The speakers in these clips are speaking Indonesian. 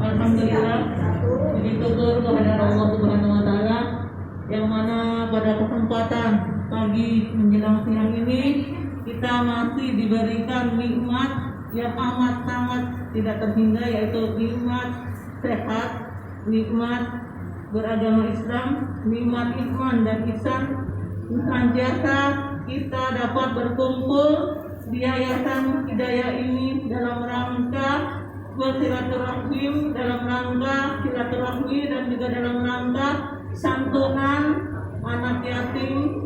Alhamdulillah, puji syukur kehadirat Allah Subhanahu wa taala yang mana pada kesempatan pagi menjelang siang ini kita masih diberikan nikmat yang amat sangat tidak terhingga, yaitu nikmat sehat, nikmat beragama Islam, nikmat iman dan ihsan. Senantiasa kita dapat berkumpul di Yayasan Hidayah ini dalam rangka bersilaturahim, dalam rangka silaturahmi dan juga dalam rangka santunan anak yatim,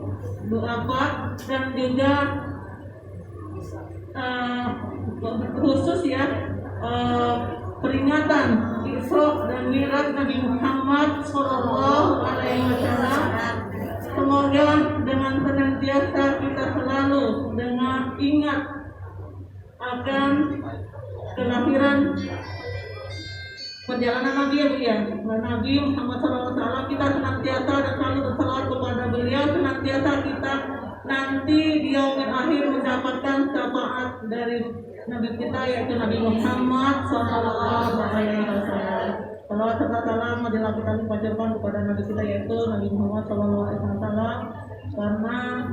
duafa, dan juga khusus ya peringatan Isra dan Mi'raj Nabi Muhammad Sallallahu Alaihi Wasallam. Semoga dengan senantiasa kita selalu dengan ingat akan kelahiran perjalanan Nabi ya, Nabi Muhammad SAW, kita senantiasa dan selalu bersalawat kepada beliau, senantiasa kita nanti di yaumil akhir mendapatkan syafaat dari Nabi kita, yaitu Nabi Muhammad SAW. Salawat serta salam adalah kita panjatkan kepada Nabi kita, yaitu Nabi Muhammad SAW, karena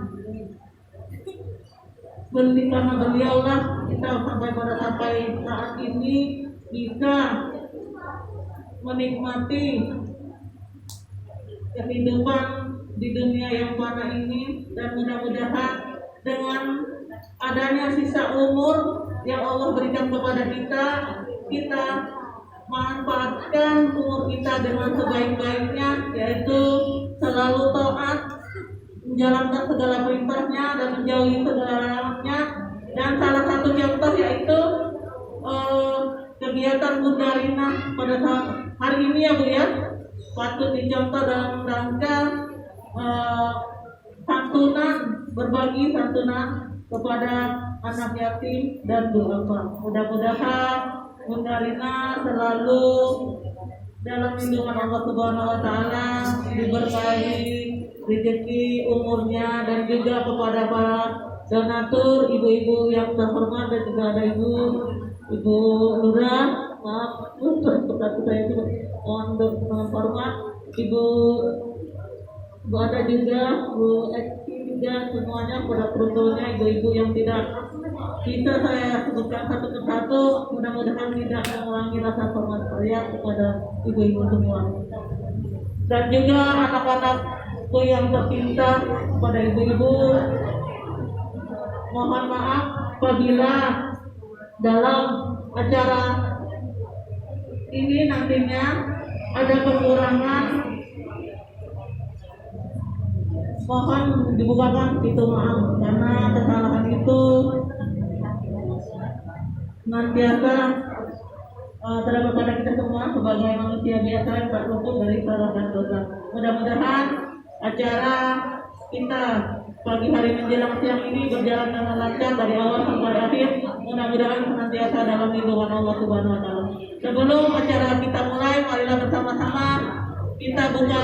karena beliaulah kita sampai saat ini bisa menikmati kehidupan di dunia yang fana ini, dan mudah-mudahan dengan adanya sisa umur yang Allah berikan kepada kita manfaatkan umur kita dengan sebaik-baiknya, yaitu selalu taat, menjalankan segala perintahnya dan menjauhi segala larangannya. Dan salah satu contoh yaitu kegiatan Bunda Rina pada saat hari ini ya Bu ya, patut dicontoh dalam rangka santunan, berbagi santunan kepada anak yatim dan duafa. Mudah-mudahan Bunda Rina selalu dalam lindungan Allah Subhanahu wa taala, diberkahi rezeki umurnya, dan juga kepada para donatur, ibu-ibu yang terhormat, dan juga ada Ibu Lurah, maaf untuk saya itu mohon hormat, Ibu ada juga Bu Ekti juga, semuanya pada peruntuknya ibu-ibu yang tidak bisa saya sebutkan satu persatu, mudah-mudahan tidak mengulangi rasa hormat saya kepada ibu-ibu semua, dan juga anak-anakku yang tercinta, kepada ibu-ibu mohon maaf apabila dalam acara ini nantinya ada kekurangan, mohon dibukakan pintu maaf, karena kesalahan itu senantiasa terdapat pada kita semua sebagai manusia biasa yang tak luput dari salah dan dosa. Mudah-mudahan acara kita pagi hari menjelang siang ini berjalan dengan lancar dari awal sampai akhir. Mudah-mudahan senantiasa dalam lindungan Allah Subhanahu wa taala. Sebelum acara kita mulai, marilah bersama-sama kita buka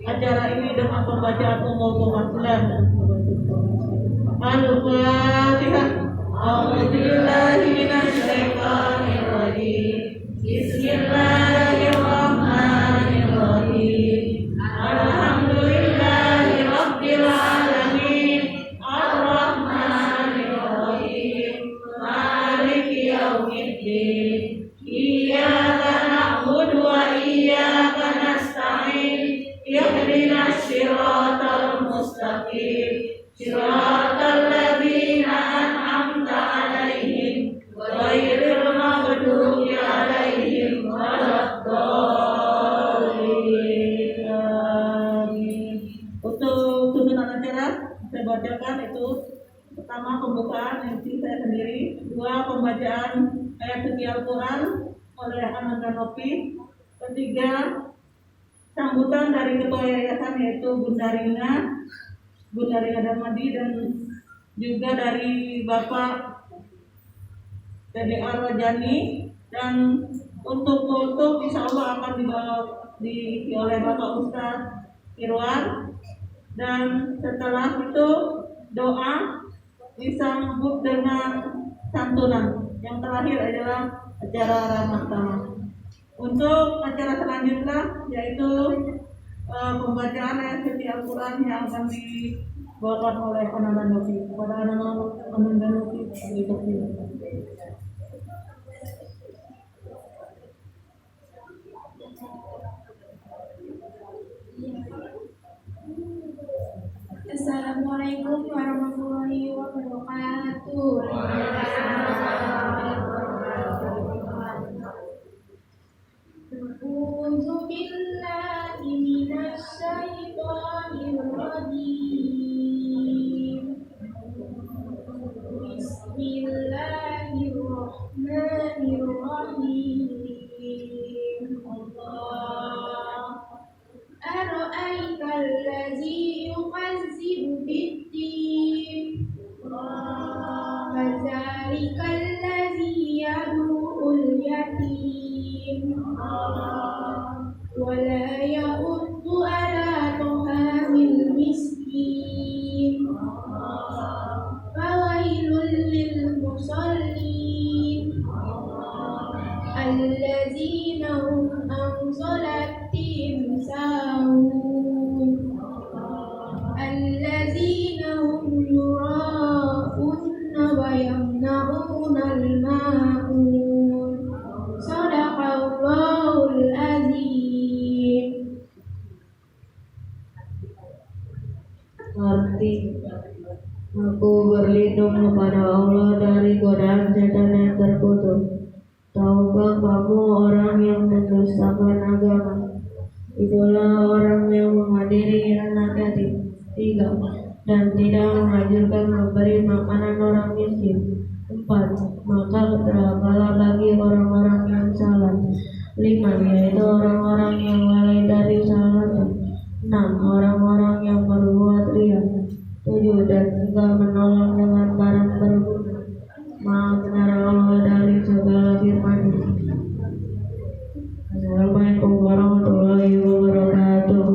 acara ini dengan pembacaan umum Al-Fatihah. Al-Fatihah. A'udzubillahi minasyaitonir rajim. Bismillahirrahmanirrahim. Alhamdulillahi rabbil alamin. Ar-Rahmanir Rahim. Maliki yaumiddin. Iyyaka na'budu wa iyyaka nasta'in. Ihdinas siratal mustaqim. Siratal ladzina an'amta 'alaihim ghairil maghdubi 'alaihim waladdallin. Amin. Untuk tuntunan acara saya bacakan itu: pertama, pembukaan MC saya sendiri; dua, pembacaan ayat suci Al-Quran oleh Ananda Nopi; ketiga, sambutan dari ketua yayasan yaitu Bunda Rina Darmadi, dan juga dari Bapak PDA Rajani, dan untuk foto insya Allah akan diisi oleh Bapak Ustadz Irwan, dan setelah itu doa disambut dengan santunan. Yang terakhir adalah acara ramah tamah. Untuk acara selanjutnya yaitu pembacaan ayat suci Al-Quran yang akan dibawakan oleh anak-anak Novi. Kepada anak-anak Novi dipersilakan. Assalamualaikum warahmatullahi wabarakatuh. A'udzu billahi minasy syaithanir rajim. Bismillahirrahmanirrahim. Allah ara'aital ladzi yukazzibu bid-din fadzalikal ladzi yad'ul yatim wa la ya'uddu ala ta'amil miskin fawailul lil musallin alladzina hum an salatihim sahun alladzina hum yura'una wa yamna'una al-ma'un. Shadaqallahul azim. Arti: aku berlindung kepada Allah dari godaan setan yang terkutuk. Tahukah kamu orang yang mendustakan agama? Itulah orang yang menghadiri anak yatim, 3, dan tidak menganjurkan memberi makanan orang miskin. 4, maka celakalah bagi orang-orang yang salah. 5, yaitu orang-orang yang lalai dari salatnya. 6, orang-orang yang berbuat riya. 7, dan juga menolong dengan barang berguna. Maha benar Allah dari segala firman. Assalamualaikum warahmatullahi wabarakatuh.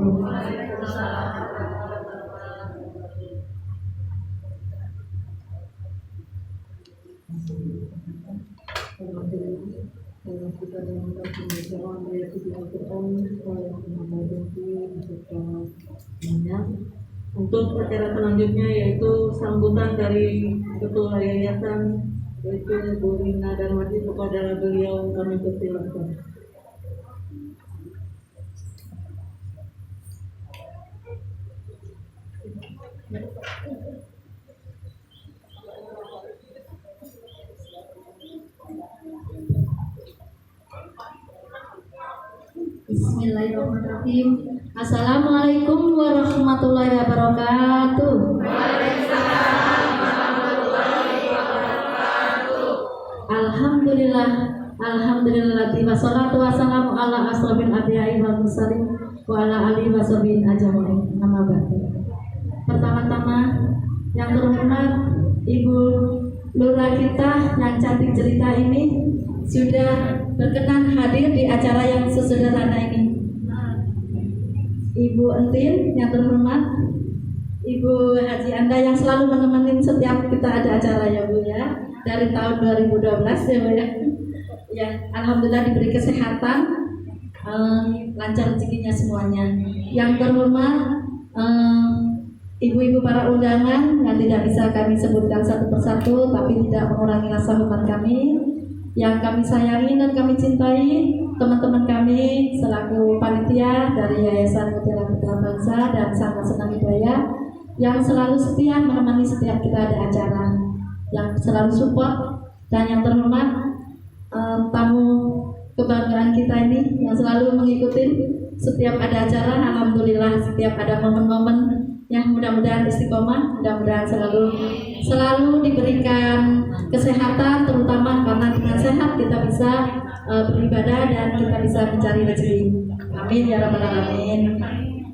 Untuk acara selanjutnya yaitu sambutan dari Ketua Yayasan yaitu Bu Rina Darmadi, kepada beliau kami persilakan. Bismillahirrahmanirrahim. Assalamualaikum warahmatullahi wabarakatuh. Alhamdulillah, alhamdulillah. Wassalatu wassalamu ala asrofil anbiya'i wal mursalin wa ala alihi washabihi ajmain. Amma ba'du. Pertama-tama yang terhormat Ibu Lurah kita yang cantik cerita ini sudah berkenan hadir di acara yang sesederhana ini. Ibu Entin yang terhormat, Ibu Haji Anda yang selalu menemani setiap kita ada acara ya Bu ya, dari tahun 2012 ya Bu ya. Ya, alhamdulillah diberi kesehatan, lancar rezekinya semuanya. Yang terhormat ibu-ibu para undangan yang tidak bisa kami sebutkan satu persatu, tapi tidak mengurangi rasa hormat kami. Yang kami sayangi dan kami cintai, teman-teman kami selaku panitia dari Yayasan Mutiara Putra Bangsa dan Sangga Senang Hidayah yang selalu setia menemani setiap kita ada acara, yang selalu support. Dan yang terhormat tamu kebanggaan kita ini yang selalu mengikuti setiap ada acara. Alhamdulillah setiap ada momen-momen yang mudah-mudahan istiqomah, mudah-mudahan selalu diberikan kesehatan, terutama karena dengan sehat kita bisa beribadah dan kita bisa mencari rezeki. Amin ya rabbal alamin.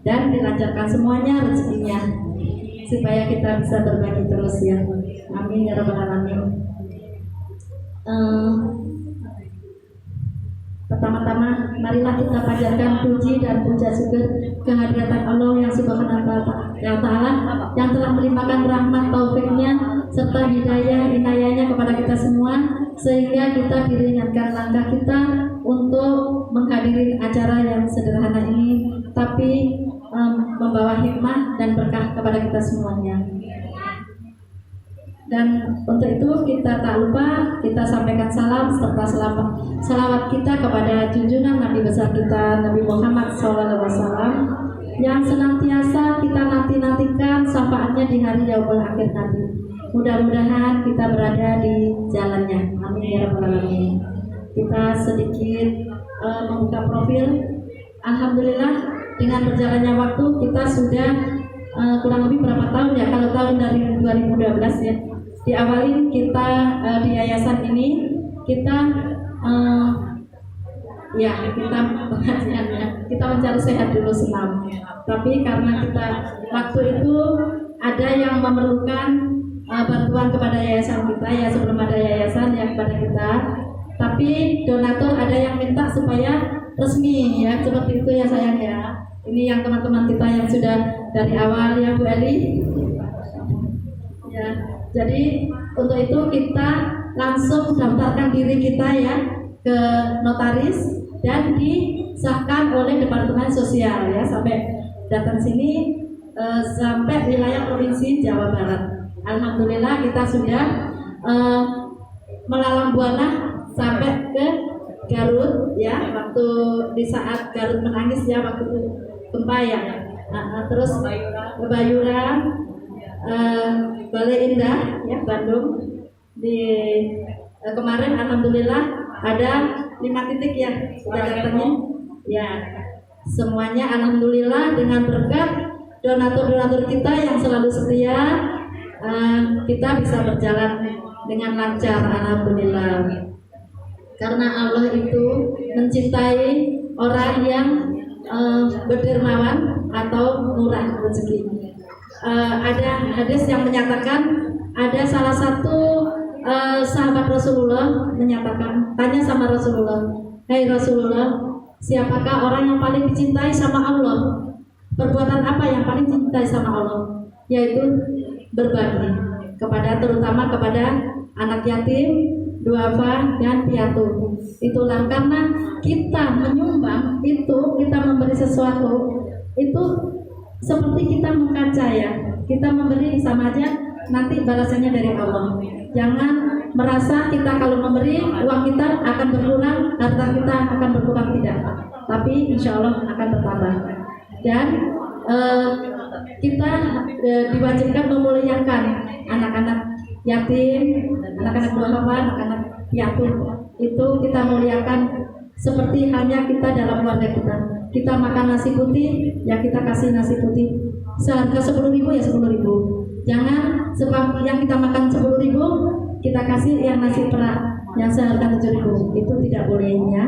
Dan dilancarkan semuanya rezekinya. supaya kita bisa berbagi terus ya. Amin ya rabbal alamin. Pertama-tama marilah kita panjatkan puji dan puja syukur kehadiran Allah yang subhanahu wa ta'ala yang telah melimpahkan rahmat taufiknya serta hidayah inayahnya kepada kita semua, sehingga kita diringankan langkah kita untuk menghadiri acara yang sederhana ini, tapi membawa hikmah dan berkah kepada kita semuanya. Dan untuk itu kita tak lupa kita sampaikan salam serta selawat kita kepada junjungan Nabi besar kita Nabi Muhammad SAW yang senantiasa kita nantikan syafaatnya di hari yaumul akhir nanti. Mudah-mudahan kita berada di jalannya. Amin ya rabbal alamin. Kita sedikit membuka profil. Alhamdulillah dengan berjalannya waktu kita sudah kurang lebih berapa tahun ya, kalau tahun dari 2012 ya, diawalin kita di yayasan ini kita pengajian ya, kita mencari sehat dulu senam, tapi karena kita waktu itu ada yang memerlukan bantuan kepada yayasan kita ya, sebelum ada yayasan yang kepada kita, tapi donatur ada yang minta supaya resmi ya, seperti itu ya sayang ya. Ini yang teman-teman kita yang sudah dari awal ya Bu Eli ya. Jadi untuk itu kita langsung daftarkan diri kita ya ke notaris dan disahkan oleh Departemen Sosial ya, sampai datang sini sampai wilayah Provinsi Jawa Barat. Alhamdulillah kita sudah melalang buana sampai ke Garut ya, waktu di saat Garut menangis ya, waktu itu gempa ya, terus Bayura, Balai Indah ya Bandung di kemarin alhamdulillah ada 5 titik ya sudah datangnya ya, semuanya alhamdulillah dengan berkat donatur-donatur kita yang selalu setia, kita bisa berjalan dengan lancar alhamdulillah, karena Allah itu mencintai orang yang berdermawan atau murah rezeki. Ada hadis yang menyatakan, ada salah satu sahabat Rasulullah menyatakan, tanya sama Rasulullah, "Hai Rasulullah, siapakah orang yang paling dicintai sama Allah? Perbuatan apa yang paling dicintai sama Allah?" Yaitu berbagi kepada, terutama kepada anak yatim, duafa dan piatu. Itulah karena kita menyumbang itu, kita memberi sesuatu itu seperti kita mengkaca ya, kita memberi sama aja nanti balasannya dari Allah. Jangan merasa kita kalau memberi uang kita akan berkurang, harta kita akan berkurang, tidak, tapi insya Allah akan bertambah. Dan kita diwajibkan memuliakan anak-anak yatim, anak-anak duafa, anak-anak piatu. Itu kita muliakan seperti halnya kita dalam keluarga kita. Kita makan nasi putih, ya kita kasih nasi putih seharga 10.000 ya 10.000. Jangan sebab yang kita makan 10.000 kita kasih yang nasi perak yang seharga 7.000. Itu tidak bolehnya.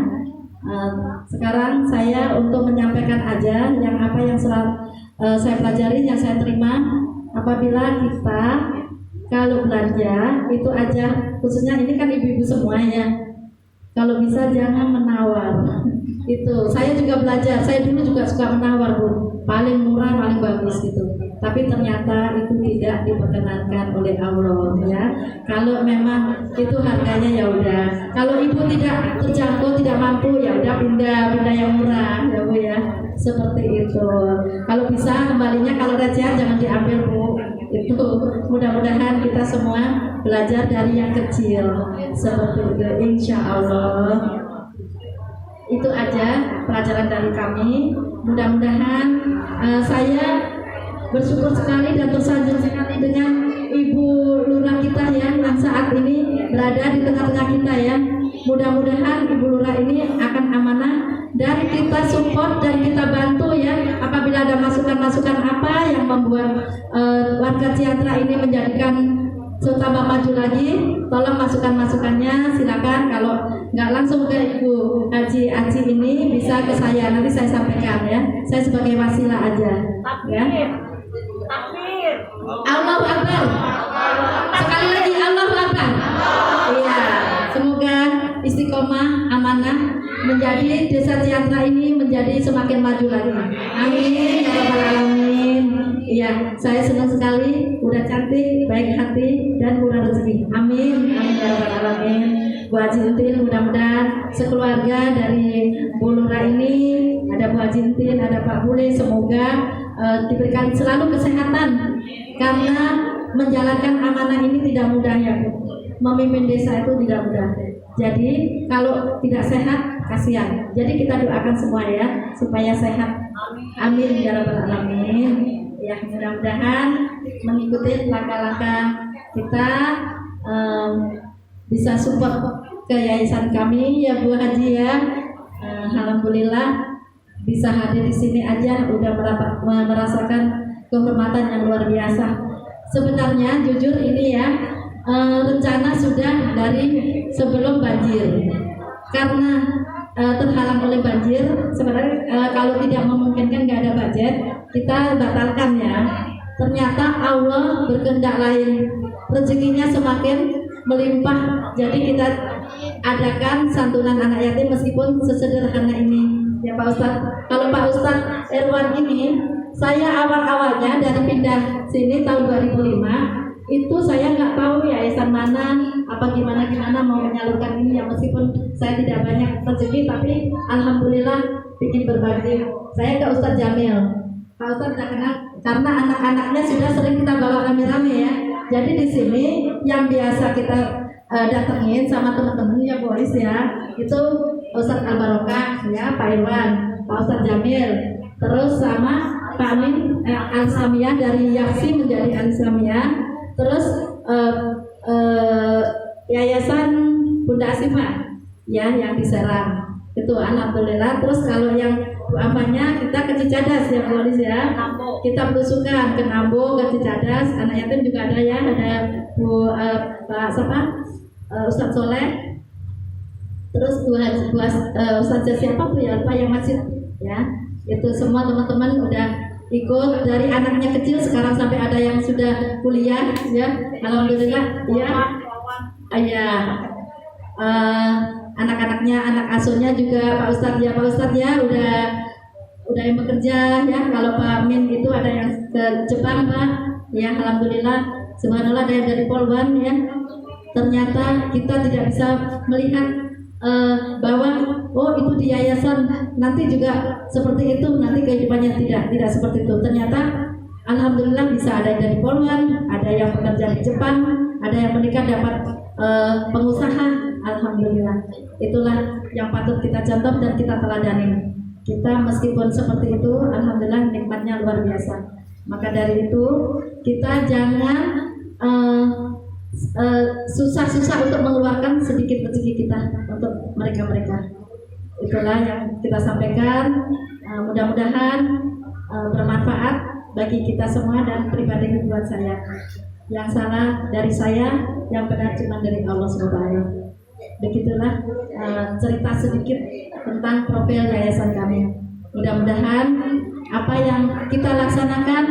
Sekarang saya untuk menyampaikan aja yang apa yang saya pelajari, yang saya terima, apabila kita kalau belanja itu aja, khususnya ini kan ibu-ibu semuanya, kalau bisa jangan menawar. Itu saya juga belajar, saya dulu juga suka menawar Bu, paling murah paling bagus gitu, tapi ternyata itu tidak diperkenankan oleh Allah ya. Kalau memang itu harganya ya udah, kalau ibu tidak terjangkau, tidak mampu, ya udah pindah yang murah ya Bu ya, seperti itu. Kalau bisa kembalinya, kalau recehan jangan diambil Bu. Itu mudah-mudahan kita semua belajar dari yang kecil seperti itu, insya Allah. Itu aja pelajaran dari kami. Mudah-mudahan saya bersyukur sekali dan tersanjung sekali dengan Ibu Lurah kita yang saat ini berada di tengah-tengah kita ya. Mudah-mudahan Ibu Lurah ini akan amanah dan kita support dan kita bantu ya. Apabila ada masukan-masukan apa yang membuat warga Ciatra ini menjadikan tambah maju lagi, tolong masukan-masukannya silakan. Kalau nggak langsung ke Ibu Haji Aci ini bisa ke saya, nanti saya sampaikan ya. Saya sebagai wasilah aja ya. Takbir. Allahu Akbar. Sekali lagi Allahu Akbar. Iya, semoga istiqomah amanah menjadi desa Ciantra ini menjadi semakin maju lagi. Amin ya rabbal alamin. Iya, saya senang sekali, udah cantik, baik hati dan murah rezeki. Amin. Amin ya rabbal alamin. Bu Haji Entin, mudah-mudahan sekeluarga dari Bu Lurah ini, ada Bu Haji Entin, ada Pak Bule, semoga diberikan selalu kesehatan, karena menjalankan amanah ini tidak mudah ya Bu. Memimpin desa itu tidak mudah. Jadi kalau tidak sehat kasihan. Jadi kita doakan semua ya supaya sehat. Amin ya rabbal alamin. Ya, mudah-mudahan mengikuti langkah-langkah kita, bisa support ke yayasan kami ya Bu Haji ya. Alhamdulillah bisa hadir di sini aja udah merasakan kehormatan yang luar biasa. Sebenarnya jujur ini ya, rencana sudah dari sebelum banjir, karena terhalang oleh banjir. Sebenarnya kalau tidak memungkinkan, nggak ada budget, kita batalkan ya. Ternyata Allah berkehendak lain, rezekinya semakin melimpah, jadi kita adakan santunan anak yatim meskipun sesederhana ini ya Pak Ustadz. Kalau Pak Ustadz Erwan ini, saya awal-awalnya dari pindah sini tahun 2005 itu saya nggak tahu yayasan mana, apa gimana mau menyalurkan ini ya, meskipun saya tidak banyak rezeki, tapi alhamdulillah bikin berbagi. Saya ke Ustadz Jamil, Pak Ustadz udah kenal karena anak-anaknya sudah sering kita bawa rame-rame ya. Jadi di sini yang biasa kita datengin sama teman-teman ya boys ya, itu Ustadz Al-Barokah ya, Pak Irwan, Pak Ustadz Jamil, terus sama Pak Amin Al-Samiyah dari Yaksi menjadi Al-Samiyah, terus Yayasan Bunda Asifah ya yang di Serang itu alhamdulillah. Terus kalau yang apanya kita ke Cicadas ya boys ya, kita belusukan ke Nambo, ke Cicadas, anak yatim juga ada ya, ada Bu Pak Ustadz Soleh, terus Ustadz siapa tuh ya, Pak yang masjid ya, itu semua teman-teman udah ikut dari anaknya kecil sekarang sampai ada yang sudah kuliah ya, alhamdulillah ya. Anak-anaknya, anak asuhnya juga Pak Ustadz ya udah yang bekerja ya. Kalau Pak Amin itu ada yang ke Jepang Pak ya, alhamdulillah, subhanallah, ada yang dari Polwan ya. Ternyata kita tidak bisa melihat bahwa oh itu di yayasan nanti juga seperti itu, nanti kehidupannya tidak seperti itu. Ternyata alhamdulillah bisa ada yang dari Polwan, ada yang bekerja di Jepang, ada yang menikah dapat pengusaha, alhamdulillah. Itulah yang patut kita contoh dan kita teladani. Kita meskipun seperti itu, alhamdulillah nikmatnya luar biasa. Maka dari itu kita jangan susah-susah untuk mengeluarkan sedikit rezeki kita untuk mereka-mereka. Itulah yang kita sampaikan. Mudah-mudahan bermanfaat bagi kita semua dan pribadi buat saya. Yang salah dari saya, yang benar cuma dari Allah SWT. Begitulah cerita sedikit tentang profil yayasan kami. Mudah-mudahan apa yang kita laksanakan,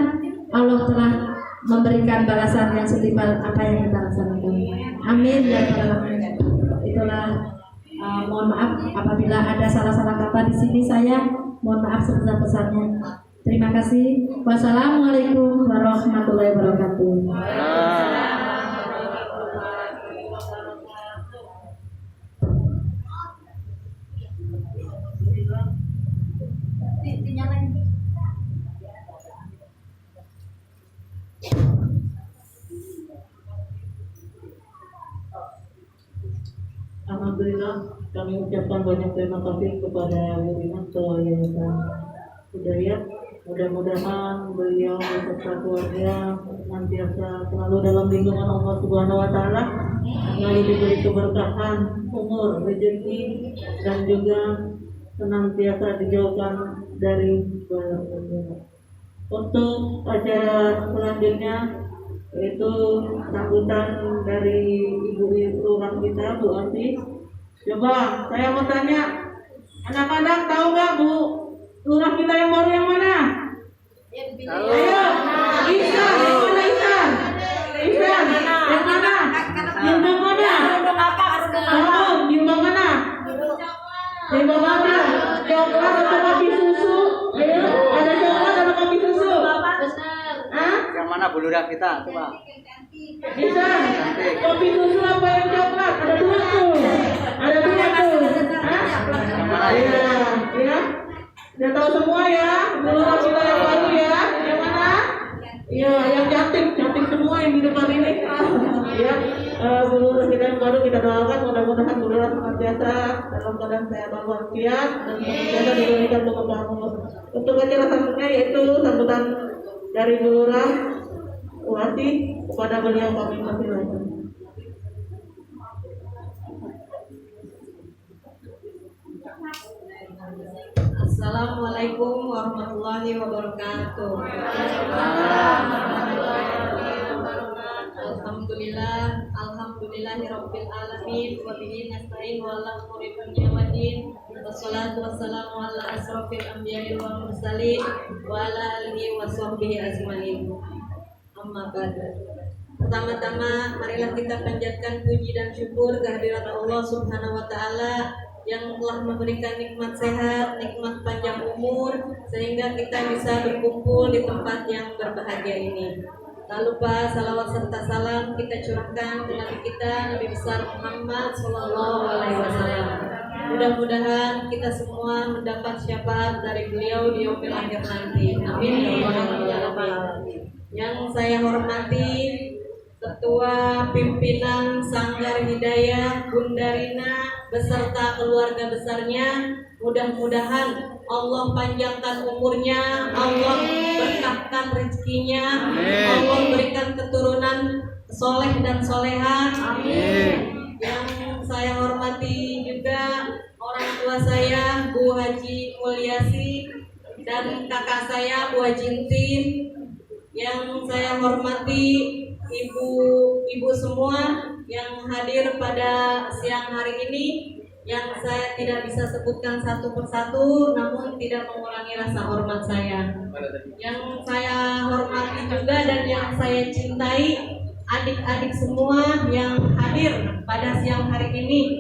Allah telah memberikan balasan yang setimpal apa yang kita laksanakan. Amin ya rabbal alamin. Itulah mohon maaf apabila ada salah-salah kata di sini, saya mohon maaf sebesar-besarnya. Terima kasih. Wassalamualaikum warahmatullahi wabarakatuh. Alhamdulillah, kami ucapkan banyak terima kasih kepada Bu Rina Ketua Yayasan Hidayat. Mudah-mudahan beliau beserta keluarga senantiasa selalu dalam lindungan Allah Subhanahu wa Ta'ala, selalu diberi keberkahan, umur, rezeki, dan juga senantiasa dijauhkan dari balak. Untuk acara selanjutnya yaitu sambutan dari Ibu Lurah kita, Bu Ati. Coba saya mau tanya, anak-anak tahu nggak Bu Lurah kita yang baru yang mana? Ayo, Isa, yang mana Isa? Mana Bu Lurah kita? Coba. Bisa. Kopi susu apa yang coklat? Ada dua tuh. Ada dua tuh. Hah? Yang mana Iya, itu? ya. Udah tahu semua ya. Lurah kita yang baru ya. Yang mana? Iya, yang cantik semua yang di depan ini. Ya, Lurah kita yang baru kita doakan mudah-mudahan Lurah senantiasa dalam keadaan sehat walafiat dan senantiasa diberikan kemudahan Allah. Untuk acara sambutnya yaitu sambutan dari Lurah Wati kepada beliau kami persilakan. Assalamualaikum warahmatullahi wabarakatuh. Alhamdulillahirabbil alamin wa bihi nasta'in wa ala umuri dunya waddin. Wassalatu wassalamu ala asrofil anbiya'i wal mursalin wa ala alihi wa sahbihi ajmain. Amma ba'd. Pertama-tama marilah kita panjatkan puji dan syukur kehadirat Allah Subhanahu wa taala yang telah memberikan nikmat sehat, nikmat panjang umur sehingga kita bisa berkumpul di tempat yang berbahagia ini. Tak lupa salawat serta salam kita curahkan ke Nabi kita, Nabi besar Muhammad Sallallahu Alaihi Wasallam. Mudah-mudahan kita semua mendapat syafaat dari beliau di yaumil akhir nanti. Amin ya rabbal alamin. Yang saya hormati Ketua Pimpinan Sanggar Hidayah Bunda Rina beserta keluarga besarnya, mudah-mudahan Allah panjangkan umurnya, Allah berkahkan rezekinya, Allah berikan keturunan soleh dan soleha. Amin. Yang saya hormati juga orang tua saya Bu Haji Mulyasi dan kakak saya Bu Haji Intin. Yang saya hormati ibu-ibu semua yang hadir pada siang hari ini, yang saya tidak bisa sebutkan satu persatu, namun tidak mengurangi rasa hormat saya. Yang saya hormati juga dan yang saya cintai, adik-adik semua yang hadir pada siang hari ini.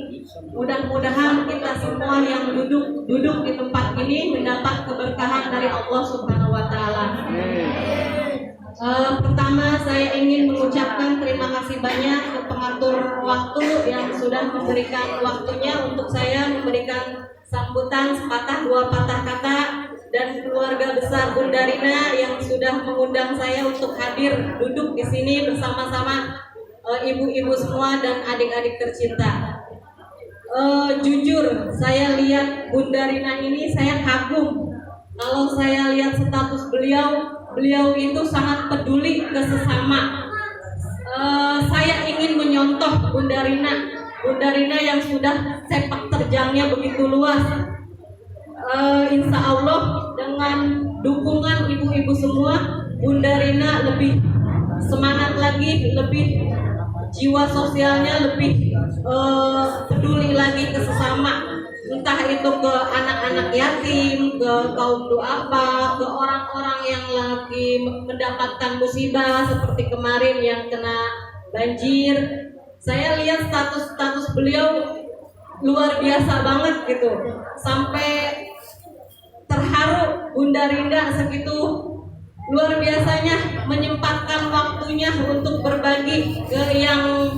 Mudah-mudahan kita semua yang duduk di tempat ini mendapat keberkahan dari Allah Subhanahu wa taala. Pertama saya ingin mengucapkan terima kasih banyak ke pengatur waktu yang sudah memberikan waktunya untuk saya memberikan sambutan sepatah dua patah kata, dan keluarga besar Bunda Rina yang sudah mengundang saya untuk hadir duduk di sini bersama-sama ibu-ibu semua dan adik-adik tercinta. Jujur saya lihat Bunda Rina ini saya kagum. Kalau saya lihat status beliau itu sangat peduli ke sesama. Saya ingin menyontoh Bunda Rina yang sudah sepak terjangnya begitu luas. Insya Allah dengan dukungan ibu-ibu semua, Bunda Rina lebih semangat lagi, lebih jiwa sosialnya lebih peduli lagi ke sesama. Entah itu ke anak-anak yatim, ke kaum duafa, ke orang-orang yang lagi mendapatkan musibah seperti kemarin yang kena banjir. Saya lihat status beliau luar biasa banget gitu. Sampai terharu Bunda Rinda segitu luar biasanya menyempatkan waktunya untuk berbagi ke yang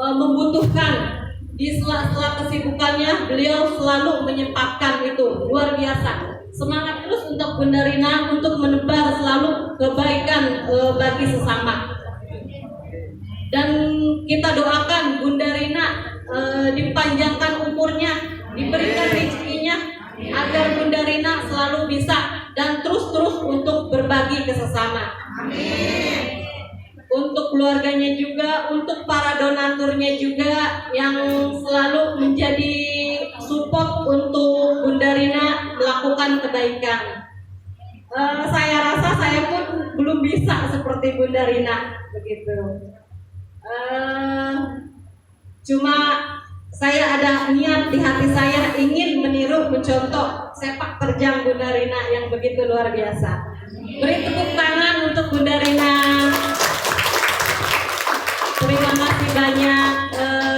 membutuhkan. Di sela-sela kesibukannya beliau selalu menyempatkan itu, luar biasa. Semangat terus untuk Bunda Rina untuk menebar selalu kebaikan bagi sesama. Dan kita doakan Bunda Rina dipanjangkan umurnya, diberikan rezekinya agar Bunda Rina selalu bisa dan terus untuk berbagi ke sesama. Amin. Untuk keluarganya juga, untuk para donaturnya juga yang selalu menjadi support untuk Bunda Rina melakukan kebaikan. Saya rasa saya pun belum bisa seperti Bunda Rina begitu. Cuma saya ada niat di hati saya ingin meniru, mencontoh sepak terjang Bunda Rina yang begitu luar biasa. Beri tepuk tangan untuk Bunda Rina. Terima kasih banyak.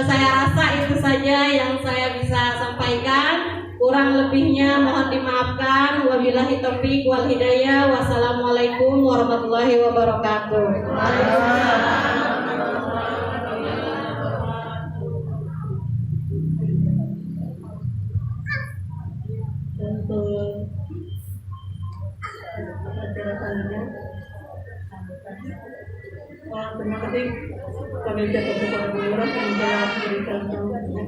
Saya rasa itu saja yang saya bisa sampaikan. Kurang lebihnya mohon dimaafkan. wabillahi taufiq wal hidayah. Wassalamualaikum warahmatullahi wabarakatuh. Acara selanjutnya. Terima kasih kami ucapkan kepada Bu Lurah yang telah memberikan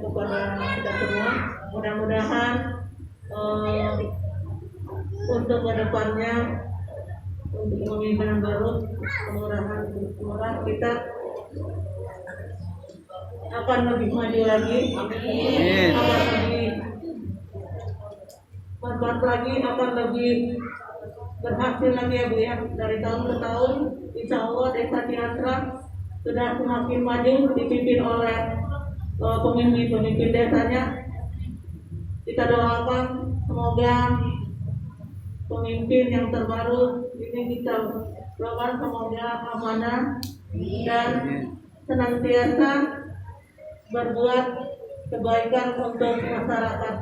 kepada kita semua. Mudah-mudahan untuk kedepannya untuk pemimpinan baru kelurahan kita akan lebih maju lagi. Amin. Akan lebih mantap lagi, akan lebih berhasil lagi ya Bu ya. Dari tahun ke tahun insya Allah Desa Ciantra sudah semakin maju dipimpin oleh pemimpin desanya. Kita doakan semoga pemimpin yang terbaru ini kita doakan semoga amanah dan senantiasa berbuat kebaikan untuk masyarakat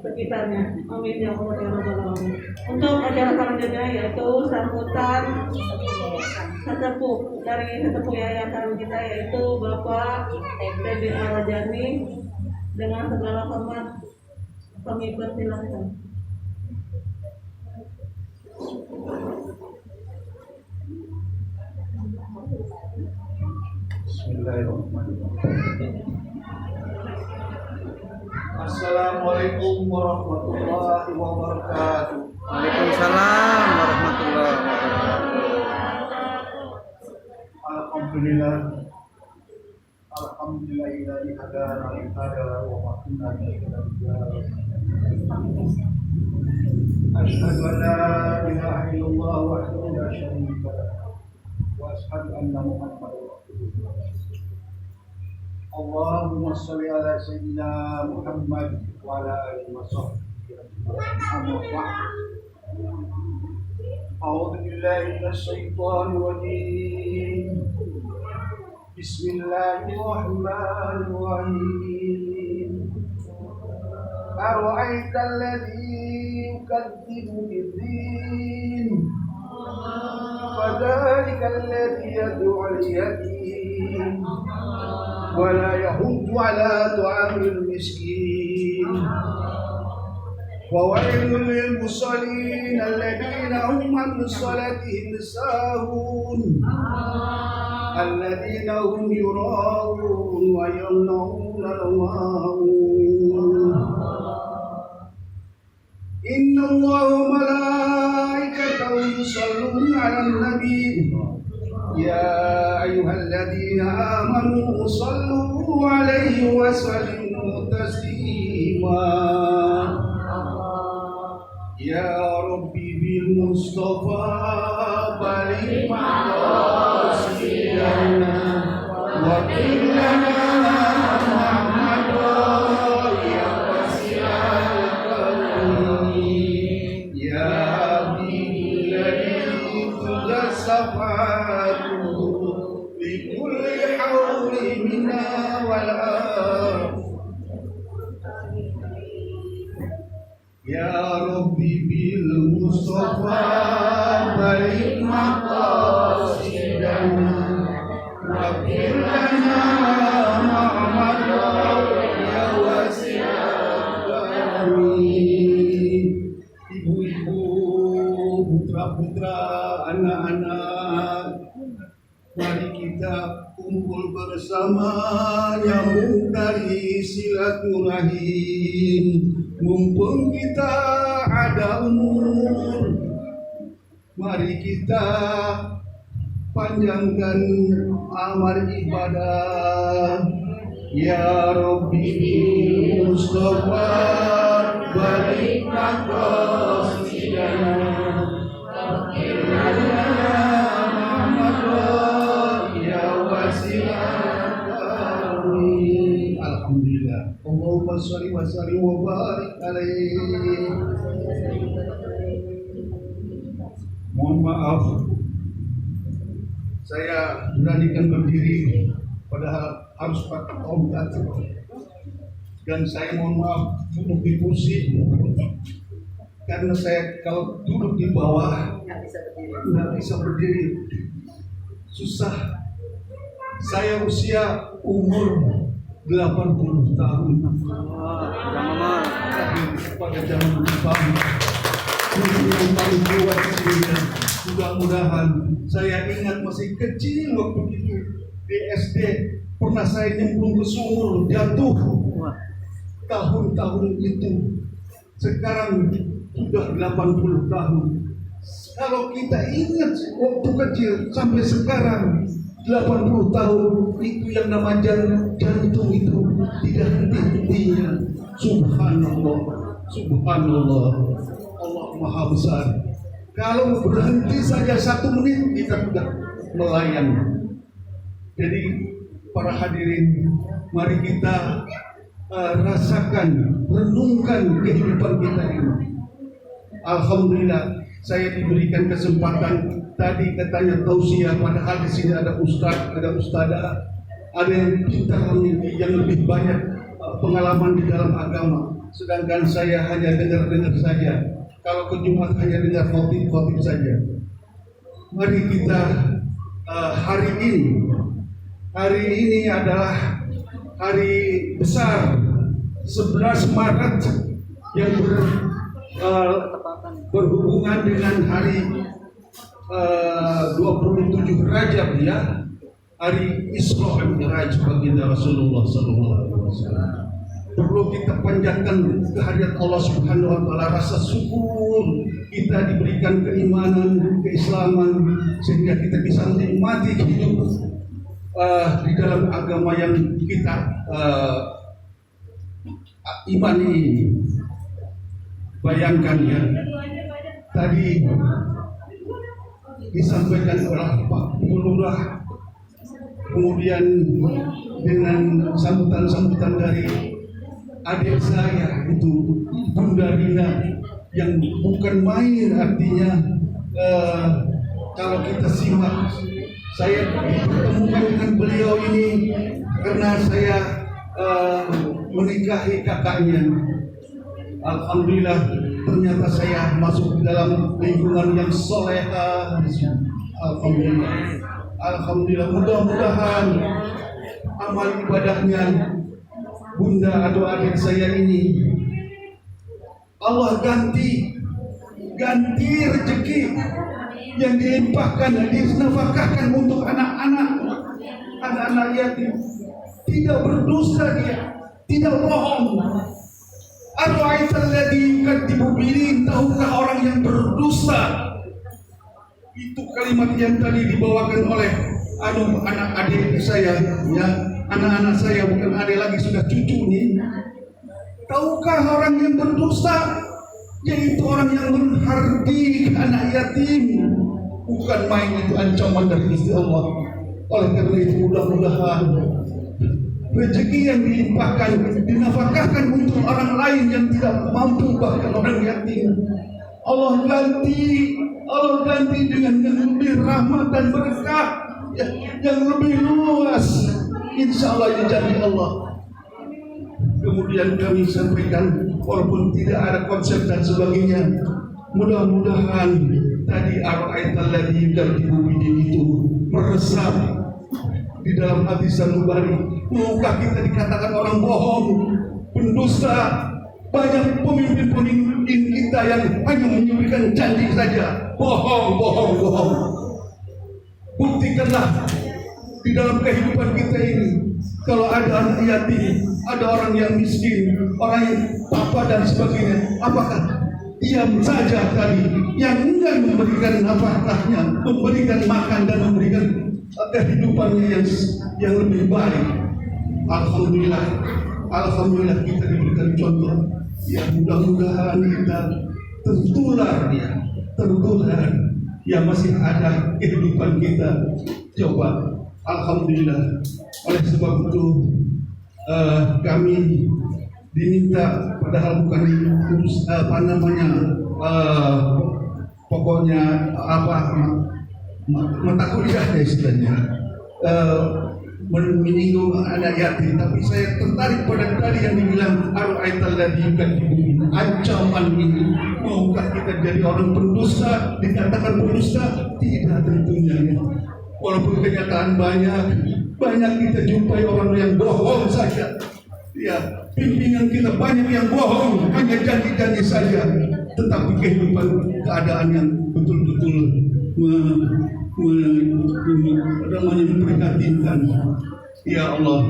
sekitarnya. Amin ya Allah ya Rabbal Alamin. Untuk acara selanjutnya yaitu sambutan sesepuh dari sesepuh yayasan kita yaitu Bapak Teddy Arajani. Dengan segala hormat kami persilahkan. Bismillahirrahmanirrahim. Assalamualaikum warahmatullahi wabarakatuh. Waalaikumsalam warahmatullahi wabarakatuh. Alhamdulillah. Alhamdulillahi hadana li hada wa ma kunna linahtadiya. Asyhadu an la ilaha illallah wahdahu la syarika lahu wa asyhadu anna Muhammadar rasulullah. Allahumma shalli ala sayyidina Muhammad wa ala alihi wa sahbihi ajma'in. A'udzu billahi minasy syaithanir rajim. Bismillahirrahmanirrahim. Ara'aital ladzi yukadzibu bid-din fadzalikal ladzi yad'ul yatim wa la yahuddu 'ala ta'amil miskin. وويل للمصلين الذين هم عن صلاتهم ساهون الذين هم يراءون ويمنعون الماعون إن الله وملائكته يصلون على النبي يا أيها الذين آمنوا صلوا عليه وسلموا تسليما يا ربي بالمصطفى بلغ مقاصدنا واغفر لنا محمدا يا واسع الكرم يا حبيب الذي ترجى شفاعته بكل حول منا والآخر يا ربي بالمصطفى بلغ مقاصدنا واغفر لنا محمدا يا واسع الكرم. Ibu-ibu, putra-putra, anak-anak, mari kita kumpul bersama nyambung dari silaturahim. Mumpung kita ada umur, mari kita panjangkan amal ibadah. Ya Rabbi Mustafa balik maqasidana waghfir lana Muhammad ya wasi'al karim. Alhamdulillah. Allahumma sholli wa sallim wa barik alaihi. Mohon maaf, saya beranikan berdiri padahal harus pakai tongkat, dan saya mohon maaf untuk pusing karena saya kalau duduk di bawah nggak bisa berdiri, susah. Saya usia umur 80 tahun. Pada zaman Jepang, yang paling kuat di dunia. Mudah-mudahan saya ingat masih kecil waktu itu di SD pernah saya nyemplung ke sumur jatuh. Tahun-tahun itu sekarang sudah 80 tahun. Kalau kita ingat waktu kecil sampai sekarang 80 tahun itu yang namanya jantung itu tidak henti-hentinya. Subhanallah, subhanallah, Allah Maha Besar. Kalau berhenti saja 1 menit kita sudah melayang. Jadi para hadirin, mari kita rasakan, renungkan kehidupan kita ini. Alhamdulillah, saya diberikan kesempatan. Tadi katanya tausiah, padahal di sini ada ustaz, ada ustadzah, ada yang pintar, yang lebih banyak pengalaman di dalam agama. Sedangkan saya hanya dengar-dengar saja. Kalau ke Jumat hanya dengar khotib saja. Mari kita hari ini adalah hari besar 11 Maret yang berhubungan dengan hari 27 Rajab, ya, hari Isra Mi'raj baginda Rasulullah SAW. Perlu kita panjatkan kehadirat Allah Subhanahu wa Ta'ala, rasa syukur kita diberikan keimanan, keislaman, sehingga kita bisa menikmati hidup di dalam agama yang kita imani ini. Bayangkan ya, tadi disampaikan oleh Pak Lurah, kemudian dengan sambutan-sambutan dari adik saya itu Bunda Rina, yang bukan main artinya. Kalau kita simak, saya bertemukan dengan beliau ini karena saya menikahi kakaknya. Alhamdulillah, ternyata saya masuk di dalam lingkungan yang soleha. Alhamdulillah, alhamdulillah. Mudah-mudahan amal ibadahnya Bunda atau adik saya ini Allah ganti rezeki yang dilimpahkan, dinafkahkan untuk anak-anak yatim. Tidak berdosa dia, tidak bohong. Ara'aital ladzi yukadzibu bidin, tahukah orang yang berdosa? Itu kalimat yang tadi dibawakan oleh anak adik saya, ya, anak-anak saya, bukan adik lagi, sudah cucu nih. Tahukah orang yang berdosa? Yaitu orang yang menghardik anak yatim. Bukan main, itu ancaman dari Gusti Allah. Oleh karena itu, mudah-mudahan rezeki yang dilimpahkan, dinafkahkan untuk orang lain yang tidak mampu, bahkan orang yatim, Allah ganti dengan yang lebih rahmat dan berkah yang lebih luas, insya Allah jadi Allah. Kemudian kami sampaikan, walaupun tidak ada konsep dan sebagainya, mudah-mudahan tadi ara'aital ladzi yukadzibu bidin itu meresap di dalam hati sanubari. Maukah kita dikatakan orang bohong, pendusta? Banyak pemimpin kita yang hanya menyebutkan janji saja, bohong. Buktikanlah di dalam kehidupan kita ini, kalau ada anak yatim, ada orang yang miskin, orang yang apa dan sebagainya, apakah diam saja tadi? Yang enggak memberikan nafkahnya, memberikan makan dan memberikan kehidupannya yang lebih baik. Alhamdulillah kita diberikan contoh. Ya, mudah-mudahan kita tertular. Ya, masih ada kehidupan kita. Coba, alhamdulillah. Oleh sebab itu kami diminta, padahal bukan pokoknya mata kuliah ya istilahnya, menyinggung anak yatim, tapi saya tertarik pada tadi yang dibilang ara'aital ladzi yukadzibu bidin. ancaman ini. Maukah kita jadi orang pendusta, dikatakan pendusta? Tidak tentunya ya. Walaupun kenyataan banyak kita jumpai orang yang bohong saja. Ya, pimpinan kita banyak yang bohong, hanya janji-janji saja. Tetapi kehidupan keadaan yang betul-betul memprihatinkan. Ya Allah,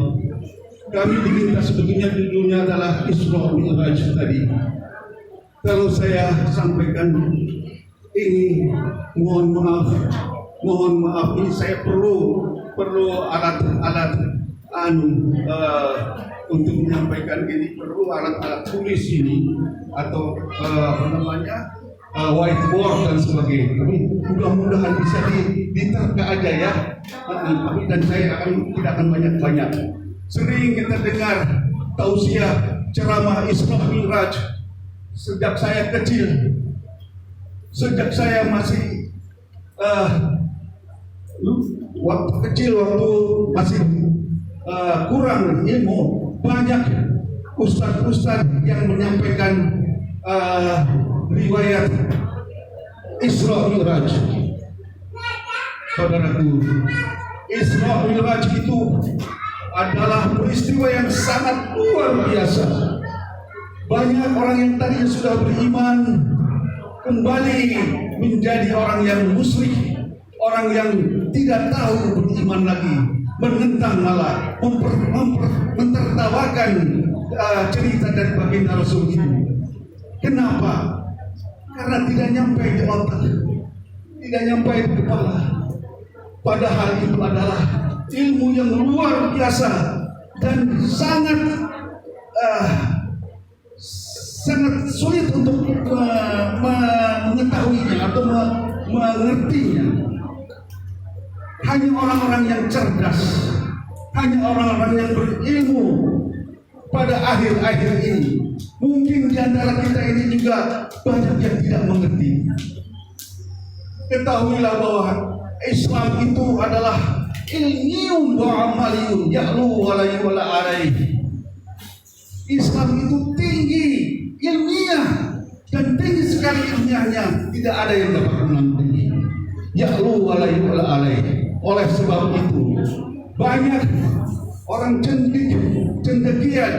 kami diminta sebetulnya judulnya adalah Isra Mi'raj tadi. Kalau saya sampaikan ini, mohon maaf ini saya perlu alat untuk menyampaikan ini, perlu alat tulis ini atau whiteboard dan sebagainya. Tapi mudah-mudahan bisa diterka aja ya. Dan saya tidak akan banyak-banyak. Sering kita dengar tausiah ceramah Isra Mi'raj sejak saya kecil, sejak saya masih waktu masih kurang ilmu, banyak ustaz yang menyampaikan riwayat Isra Mi'raj. Saudaraku, Isra Mi'raj itu adalah peristiwa yang sangat luar biasa. Banyak orang yang tadinya sudah beriman kembali menjadi orang yang musyrik, orang yang tidak tahu beriman lagi, menentang malah mentertawakan cerita dari baginda Rasul itu. Kenapa? Karena tidak nyampe di otak, tidak nyampe di kepala. Padahal itu adalah ilmu yang luar biasa dan sangat sulit untuk mengetahuinya atau mengertinya. Hanya orang-orang yang cerdas, hanya orang-orang yang berilmu pada akhir-akhir ini. Mungkin di antara kita ini juga banyak yang tidak mengerti. Ketahuilah bahwa Islam itu adalah ilmiun wa amaliyun ya'lu wa la yu'la alaih. Islam itu tinggi ilmiah dan tinggi sekali ilmiahnya, tidak ada yang dapat menandingi. Ya'lu wa la yu'la alaih. Oleh sebab itu banyak orang cendekian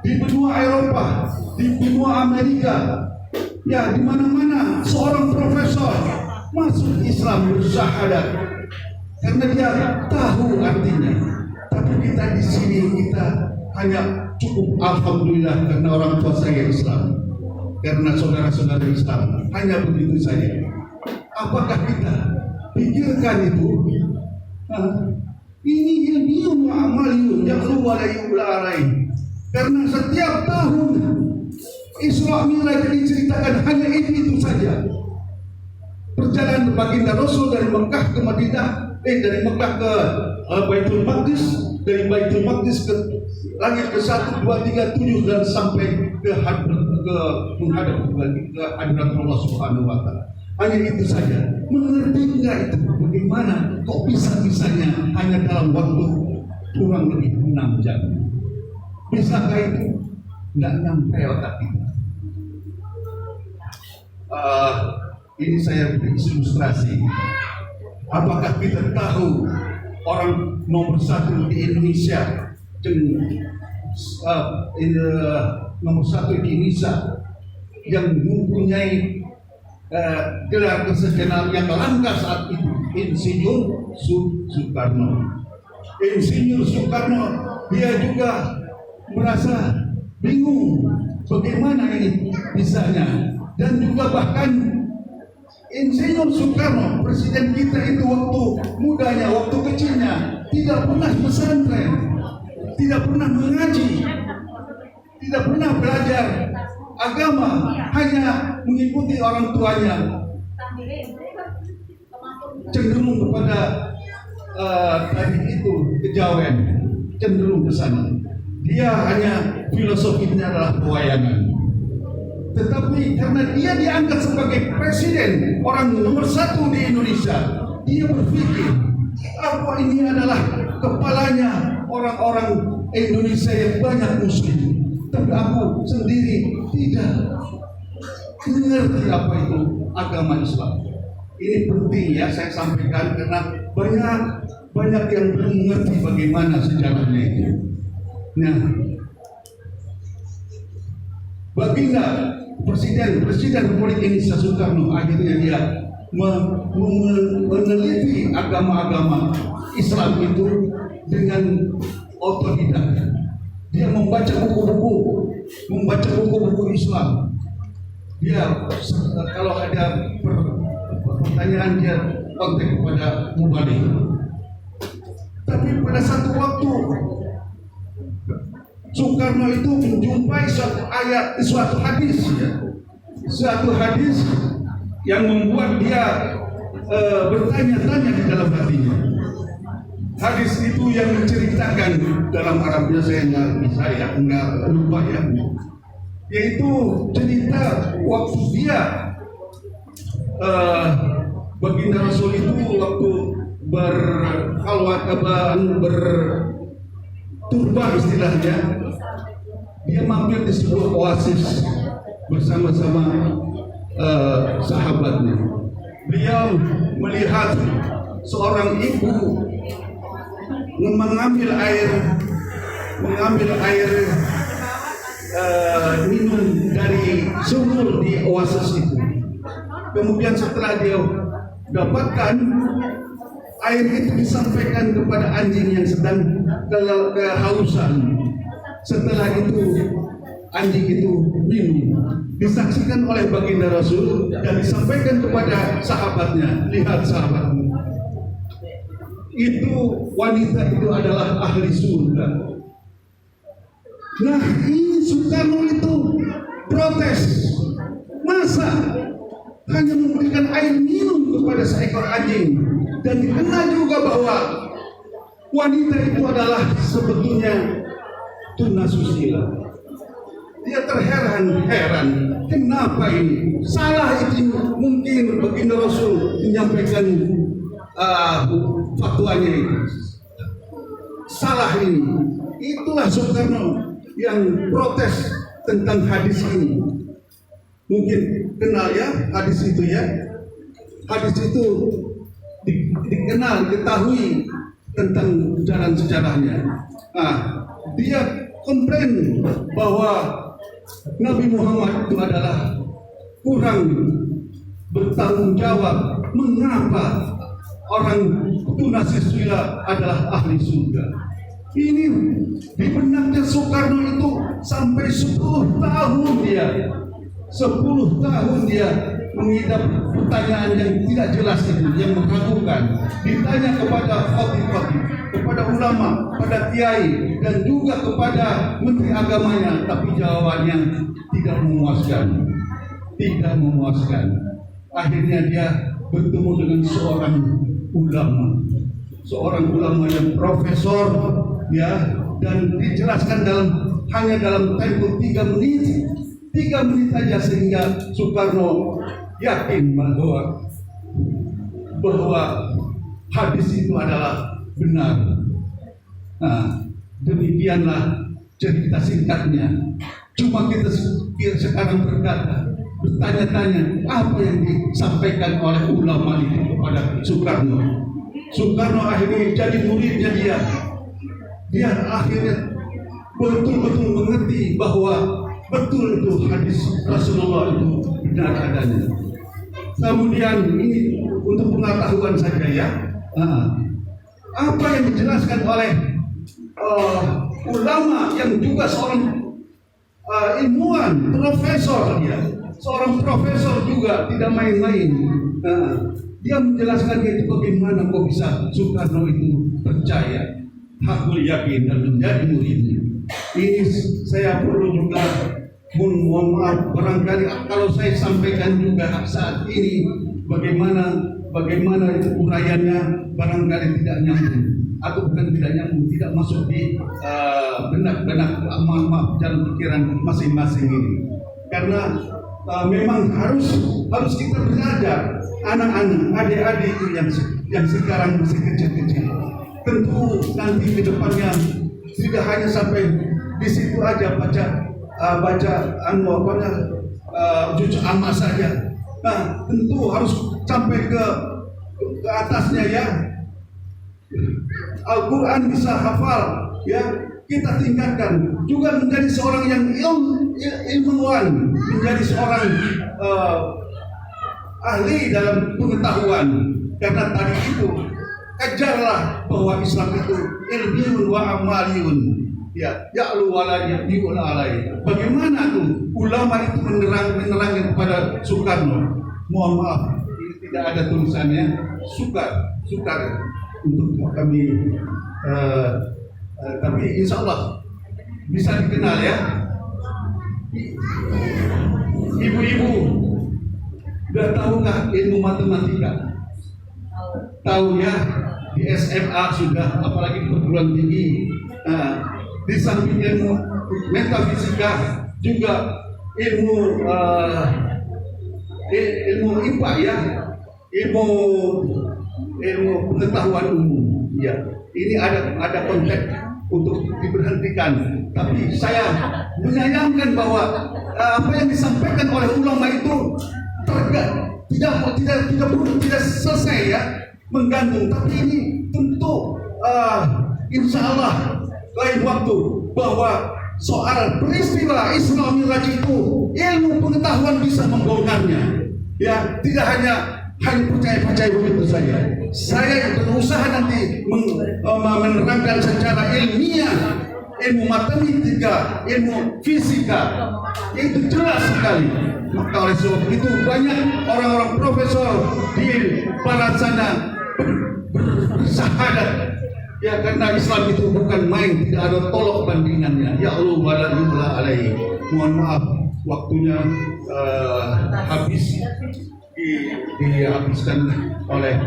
di benua Eropa, di benua Amerika, ya di mana-mana seorang profesor masuk Islam bersyahadat karena dia tahu artinya. Tapi kita di sini kita hanya cukup alhamdulillah karena orang tua saya Islam, karena saudara-saudara Islam, hanya begitu saja. Apakah kita pikirkan itu? Ini ilmiun wa amaliyun ya'lu wa la yu'la alaih. Karena setiap tahun Isra Mi'raj diceritakan hanya itu saja. Perjalanan baginda Rasul dari Mekah ke Madinah, dari Mekah ke Baitul Maqdis, dari Baitul Maqdis ke langit ke 1, 2, 3, 7 dan sampai ke menghadap ke hadirat Allah Subhanahu wa taala. Hanya itu saja. Mengerti enggak itu? Bagaimana kok bisa-bisanya hanya dalam waktu kurang lebih 6 jam? Bisakah itu? Enggak nyampe otak kita. Ini saya beri ilustrasi. Apakah kita tahu orang nomor 1 di Indonesia, nomor 1 di Indonesia yang mempunyai gelar kesejenak yang langka saat itu, Insinyur Soekarno. Insinyur Soekarno, dia juga merasa bingung bagaimana ini bisanya, dan juga bahkan Insinyur Soekarno, presiden kita itu waktu mudanya, waktu kecilnya tidak pernah pesantren, tidak pernah mengaji, tidak pernah belajar agama, hanya mengikuti orang tuanya, cenderung kepada tadi itu kejawen, cenderung ke sana. Dia hanya filosofinya adalah pewayangan. Tetapi karena dia diangkat sebagai presiden, orang nomor 1 di Indonesia, dia berpikir apa ini adalah kepalanya orang-orang Indonesia yang banyak muslim. tapi aku sendiri tidak mengerti apa itu agama Islam. Ini penting ya saya sampaikan karena banyak yang belum mengerti bagaimana sejarahnya itu. Nah, baginda Presiden Republik Indonesia Soekarno akhirnya dia meneliti agama-agama Islam itu dengan otodidak. Dia membaca buku-buku Islam. Dia kalau ada pertanyaan dia kontak kepada mubalik. Tapi pada satu waktu Soekarno itu menjumpai suatu hadis yang membuat dia bertanya-tanya di dalam hatinya. Hadis itu yang menceritakan dalam Arabnya saya nggak lupa ya, yaitu cerita waktu dia baginda Rasul itu waktu berkhalwat berturba istilahnya, dia mampir di sebuah oasis bersama-sama sahabatnya. Beliau melihat seorang ibu mengambil air minum dari sumur di oasis itu. Kemudian setelah dia dapatkan air itu, disampaikan kepada anjing yang sedang kehausan. Setelah itu anjing itu minum, disaksikan oleh baginda Rasul dan disampaikan kepada sahabatnya. Lihat sahabatmu, itu wanita itu adalah ahli surga. Nah, ini Soekarno itu protes. Masa hanya memberikan air minum kepada seekor anjing, dan dikenal juga bahwa wanita itu adalah sebetulnya tunasusila. Dia terheran-heran, kenapa ini? Salah itu mungkin baginda Rasul menyampaikan fatwanya itu. Salah ini. Itulah Soekarno yang protes tentang hadis ini. Mungkin kenal ya hadis itu ya. Hadis itu dikenal, diketahui tentang jalan sejarahnya. Nah, dia komplain bahwa Nabi Muhammad itu adalah kurang bertanggung jawab. Mengapa orang tunasusila adalah ahli surga? Ini di benaknya Soekarno itu sampai 10 tahun dia 10 tahun dia mengidap pertanyaan yang tidak jelas itu, yang meragukan. Ditanya kepada khatib-khatib, kepada ulama, pada kiai, dan juga kepada menteri agamanya, tapi jawabannya tidak memuaskan. Tidak memuaskan. Akhirnya dia bertemu dengan seorang ulama yang profesor ya, dan dijelaskan hanya dalam tempo 3 menit. 3 menit saja sehingga Soekarno yakin bahwa hadis itu adalah benar. Nah, demikianlah cerita singkatnya. Cuma kita sekarang bertanya-tanya apa yang disampaikan oleh ulama itu kepada Soekarno. Soekarno akhirnya jadi muridnya dia. Dia akhirnya betul-betul mengerti bahwa betul itu hadis Rasulullah itu benar adanya. Kemudian ini untuk pengetahuan saja ya. Apa yang dijelaskan oleh ulama yang juga seorang ilmuwan, profesor dia. Seorang profesor juga tidak main-main. Dia menjelaskan itu bagaimana kok bisa Soekarno itu percaya, hakul yakin dan menjadi muridnya. Ini saya perlu juga mohon maaf barangkali kalau saya sampaikan juga saat ini bagaimana itu uraiannya barangkali tidak nyambung, atau bukan tidak nyambung, tidak masuk di benak-benak jalan pikiran masing-masing ini. Karena memang harus kita belajar anak-anak, adik-adik yang sekarang masih kecil-kecil. Tentu nanti ke depannya tidak hanya sampai di situ aja baca baca juz amma saja. Nah, tentu harus sampai ke atasnya ya. Al-Quran bisa hafal ya, kita tingkatkan juga menjadi seorang yang ilmuwan, menjadi seorang ahli dalam pengetahuan. Karena tadi itu ajarlah bahwa Islam itu ilmiun wa amaliyun, ya ya'lu wala ya'liun alai. Bagaimana tuh ulama itu menerangkan kepada Soekarno? Mohon maaf, ini tidak ada tulisannya. Sukar untuk kami, tapi insya Allah bisa dikenal ya. Ibu-ibu udah tahukah ilmu matematika? Tahu ya, di SMA sudah, apalagi di perguruan tinggi. Di samping ilmu metafisika juga ilmu IPA ya, ilmu pengetahuan umum ya. Ini ada konteks untuk diberhentikan, tapi saya menyayangkan bahwa apa yang disampaikan oleh ulama itu tidak selesai ya, menggantung. Tapi ini tentu insya Allah lain waktu, bahwa soal peristiwa Isra Mi'raj itu ilmu pengetahuan bisa membongkarnya ya, tidak hanya percaya begitu saja. Saya berusaha nanti menerangkan secara ilmiah, ilmu matematika, ilmu fisika, itu jelas sekali. Maka oleh sebab itu banyak orang-orang profesor di barat sana bersahadat ya, karena Islam itu bukan main, tidak ada tolok bandingannya. Ya Allah wala yumla alaihi. Mohon maaf, waktunya habis, dihabiskan oleh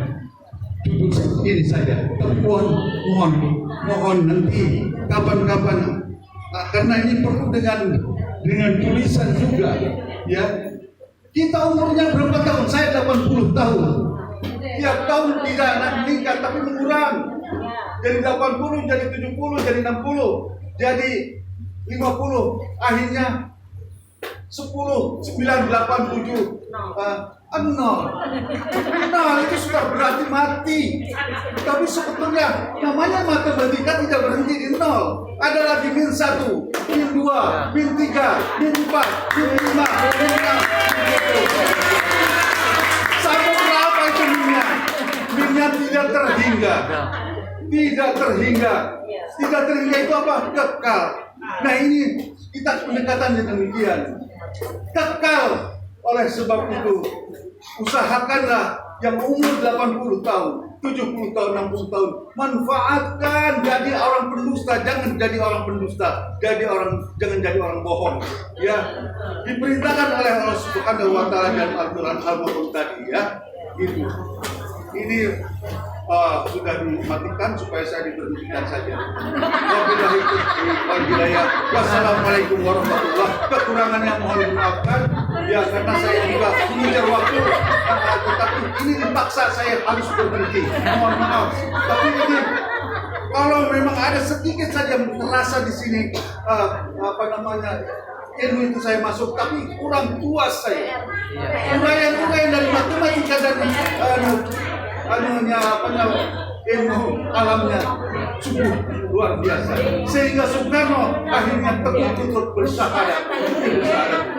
duduk ini saja. Tapi mohon nanti kapan-kapan, karena ini perlu dengan tulisan juga ya. Kita umurnya berapa tahun? Saya 80 tahun. Tiap tahun tidak meningkat tapi mengurang. Jadi 80, jadi 70, jadi 60, jadi 50, akhirnya 10, 9, 8, 7, 0 itu sudah berarti mati. Tapi sebetulnya namanya matematika tidak berhenti di 0. Ada lagi min 1, min 2, min 3, min 4, min 5, min 6, sampai berapa itu minnya? Minnya tidak terhingga. Tidak terhingga itu apa? Kekal. Nah ini kita pendekatannya demikian. Kekal. Oleh sebab itu usahakanlah yang umur 80 tahun, 70 tahun, 60 tahun, manfaatkan jadi orang pendusta. Jangan jadi orang pendusta, jangan jadi orang bohong ya. Diperintahkan oleh Allah Subhanahu wa taala dan Al-Qur'an Al-Mu'min tadi ya. Ini sudah dimatikan supaya saya diberhentikan saja. Wassalamualaikum warahmatullahi wabarakatuh. Kekurangannya mohon dimaafkan ya, karena saya juga mengejar waktu, tetapi ini dipaksa saya harus berhenti. Mohon maaf. Tapi ini kalau memang ada sedikit saja terasa di sini ilmu itu saya masuk, tapi kurang puas saya. Uraian dari matematika dan ilmu alamnya sungguh luar biasa, sehingga Soekarno akhirnya teguh bersahadat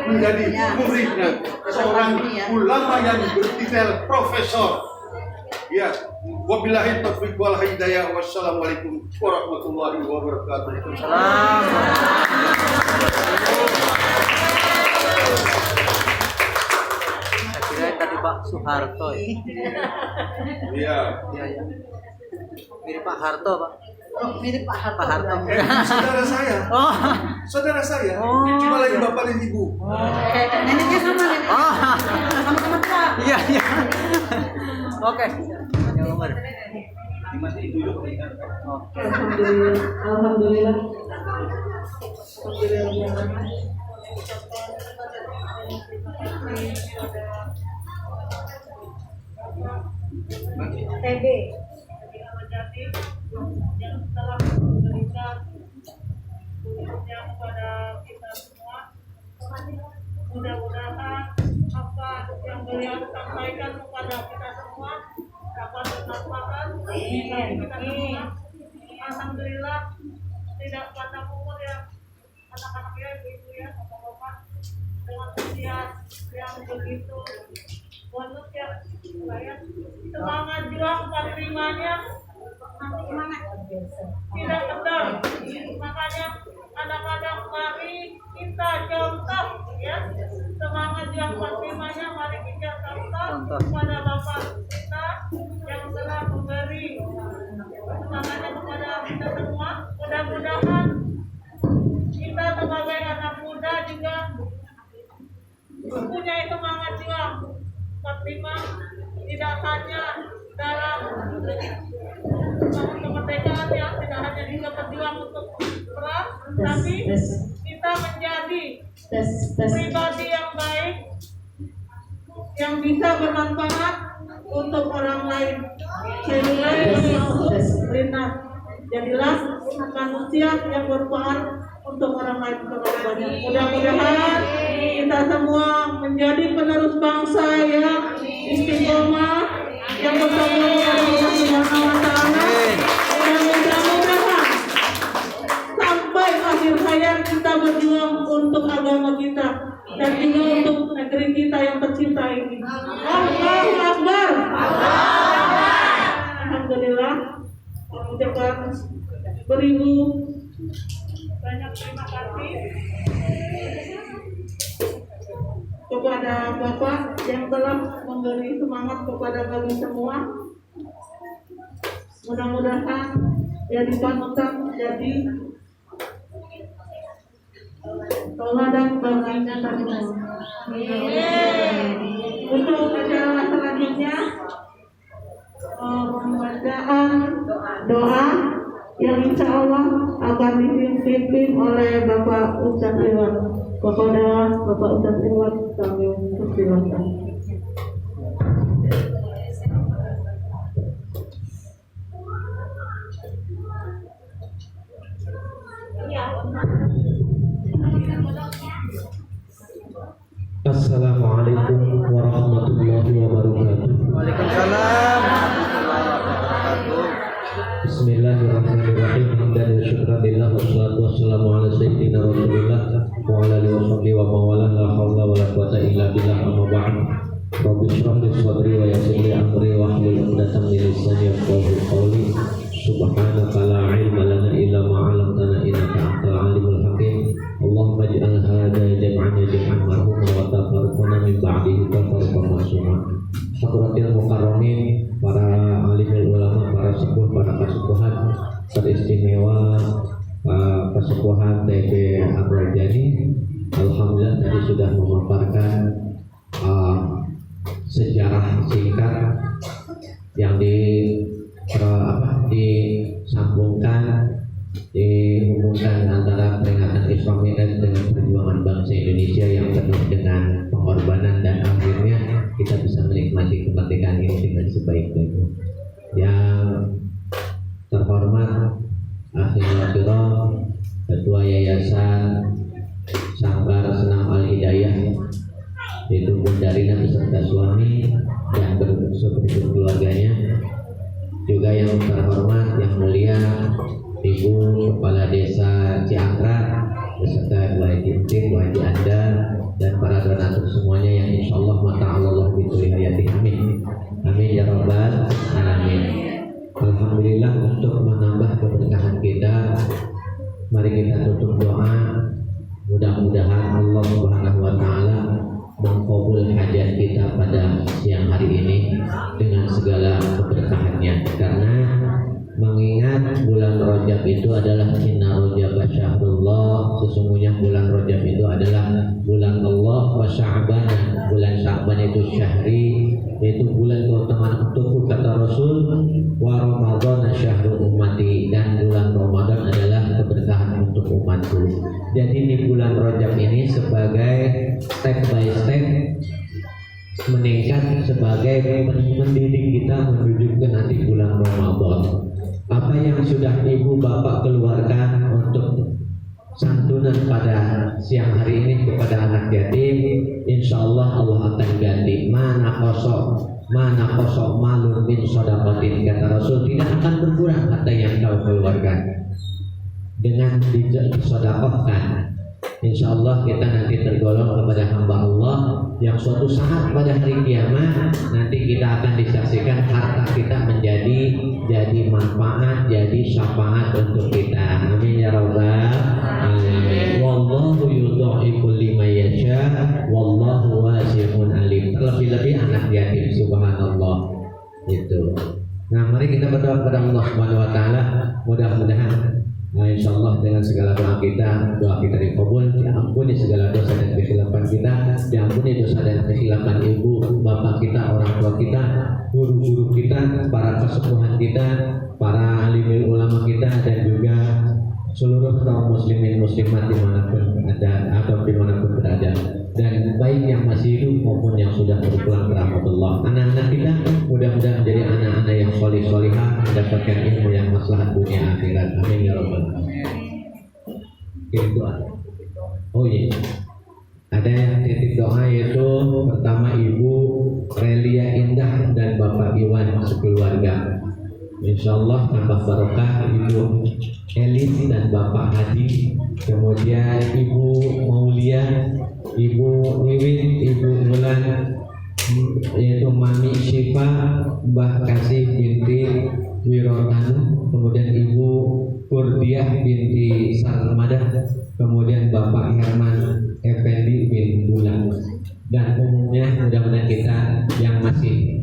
menjadi muridnya seorang ulama yang bertitel profesor ya. Wabillahi taufiq wal hidayah. Wassalamualaikum warahmatullahi wabarakatuh. Tadi Pak Soeharto ya. Iya. Mirip Pak Harto, Pak. Oh, mirip Pak Harto. Pak Harto. Saudara saya. Saudara saya. Cuma lagi bapak dan ibu. Neneknya sama nenek. Sama-sama tua. Iya. Oke. Yang nomor. Alhamdulillah. TB. Yang telah memberikan khususnya kepada kita semua Mudah-mudahan apa yang beliau sampaikan kepada kita semua dapat bermanfaat bagi kita semua. Alhamdulillah tidak pandang umur ya anak-anaknya, ibu ya, bapak-bapak dengan usia yang begitu bonus ya, saya semangat juang penerimanya tidak kendor. Makanya anak-anak mari kita contoh ya semangat juang penerimanya, mari kita contoh kepada bapak kita yang telah memberi semangatnya kepada kita semua. Mudah-mudahan kita sebagai anak muda juga mempunyai semangat juang penerima, tidak hanya dalam kemerdekaan ya, tidak hanya juga berjuang untuk perang, tapi kita menjadi pribadi yang baik yang bisa bermanfaat untuk orang lain. Rina, jadilah manusia yang bermanfaat untuk orang lain, untuk orang banyak. Mudah-mudahan kita semua menjadi penerus bangsa yang istiqomah, yang bersama Allah Subhanahu wa Ta'ala. Dan mudah-mudahan sampai akhir hayat kita berjuang untuk agama kita dan juga untuk negeri kita yang tercinta ini. Allahu Akbar. Alhamdulillah, mengucapkan beribu banyak terima kasih kepada Bapak yang telah memberi semangat kepada kami semua. Mudah-mudahan ya dipanutan menjadi tauladan bagi kita semua. Untuk acara selanjutnya pembacaan doa yang insya Allah akan dipimpin oleh Bapak Ustadz Irwan. Kepada Bapak Ustadz Irwan kami persilakan. Assalamualaikum warahmatullahi wabarakatuh. Waalaikumsalam warahmatullahi wabarakatuh. Bismillahirrahmanirrahim. Hamdan wa syukran lillah wassalatu wassalamu ala sayyidina Rasulillah wa ala alihi washabbihi wa mawala la haula wa la quwata illa billah amma ba'd. Rabbi shrah li sadri wa yassir li amri wa hlul 'uqdatam min lisani yafqahu qawli. Subhanaka la ilma lana illa ma 'allamtana innaka antal alimul hakim. Allahumma ij'al hadha jam'ana jam'an marhuma wa tafarraqana min ba'dihi tafarraqan ma'suma. Hadratil mukarramin, para alimul ulama, para sepuh, para kasepuhan teristimewa, kesepuhan TB Abdul Jani, alhamdulillah tadi sudah memaparkan sejarah singkat yang dihubungkan antara peringatan Isra Mi'raj dengan perjuangan bangsa Indonesia yang penuh dengan pengorbanan, dan akhirnya kita bisa menikmati kemerdekaan ini dengan sebaik-baiknya. Yang terhormat Akhil Wafiro, Ketua Yayasan Sanggar Senam Al Hidayah, yaitu Bunda Rina beserta suami dan beserta keluarganya. Juga yang terhormat, yang mulia Ibu Kepala Desa Ciangkra beserta Bu Haji Tim, Bu Haji Anda, dan para donatur semuanya yang insya Allah mata'Allah bituli hayati. Amin. Amin ya rabbal alamin. Alhamdulillah, untuk menambah keberkahan kita, mari kita tutup doa. Mudah-mudahan Allah Subhanahu wa Ta'ala mengkabul hajat kita pada siang hari ini dengan segala keberkahannya, karena mengingat bulan Rajab itu adalah inna Rajab syahrullah, sesungguhnya bulan Rajab itu adalah bulan Allah, wa Sya'ban, bulan Sya'ban itu syahri, yaitu bulan keutamaan untukku kata Rasul, wa Ramadan syahrul ummati, dan bulan Ramadan adalah keberkahan untuk umatku. Jadi di bulan Rajab ini sebagai step by step meningkat sebagai mendidik kita menuju ke nanti bulan Ramadan. Apa yang sudah ibu bapak keluarkan untuk santunan santunan pada siang hari ini kepada anak yatim, insya Allah Allah akan ganti. Mana kosok malun min sodakotin, kata Rasul, tidak akan berkurang harta yang kau keluarkan dengan disodakohkan. Insya Allah kita nanti tergolong kepada hamba Allah yang suatu saat pada hari kiamat nanti kita akan disaksikan harta kita menjadi manfaat, jadi syafaat untuk kita. Amin ya rabbal alamin. Wallahu yudha'ifu liman yasha wallahu wasi'un alim. Terlebih-lebih anak yatim, subhanallah. Itu. Nah, mari kita berdoa kepada Allah Subhanahu wa taala, mudah-mudahan insya Allah dengan segala doa kita dikabul, diampuni segala dosa dan kesilapan kita, diampuni dosa dan kesilapan ibu bapak kita, orang tua kita, guru-guru kita, para kesepuhan kita, para alim ulama kita, dan juga seluruh kaum muslimin muslimat dimanapun ada atau dimanapun berada, dan baik yang masih hidup maupun yang sudah berpulang ke rahmatullah. Anak-anak kita mudah-mudahan menjadi anak-anak yang solih-solihah, mendapatkan ilmu yang maslahat dunia akhirat. Amin ya rabbal alamin. Doa. Oh iya, ada yang titip doa, yaitu pertama Ibu Relia Indah dan Bapak Iwan sekeluarga. Insya Allah tambah barokah Ibu Elis dan Bapak Hadi, kemudian Ibu Maulia, Ibu Wiwin, Ibu Mulan, yaitu Mami Syifa, Mbah Kasih binti Wirotanu, kemudian Ibu Kurdiah binti Salmadah, kemudian Bapak Herman Effendi bin Bulan, dan umumnya mudah-mudahan kita yang masih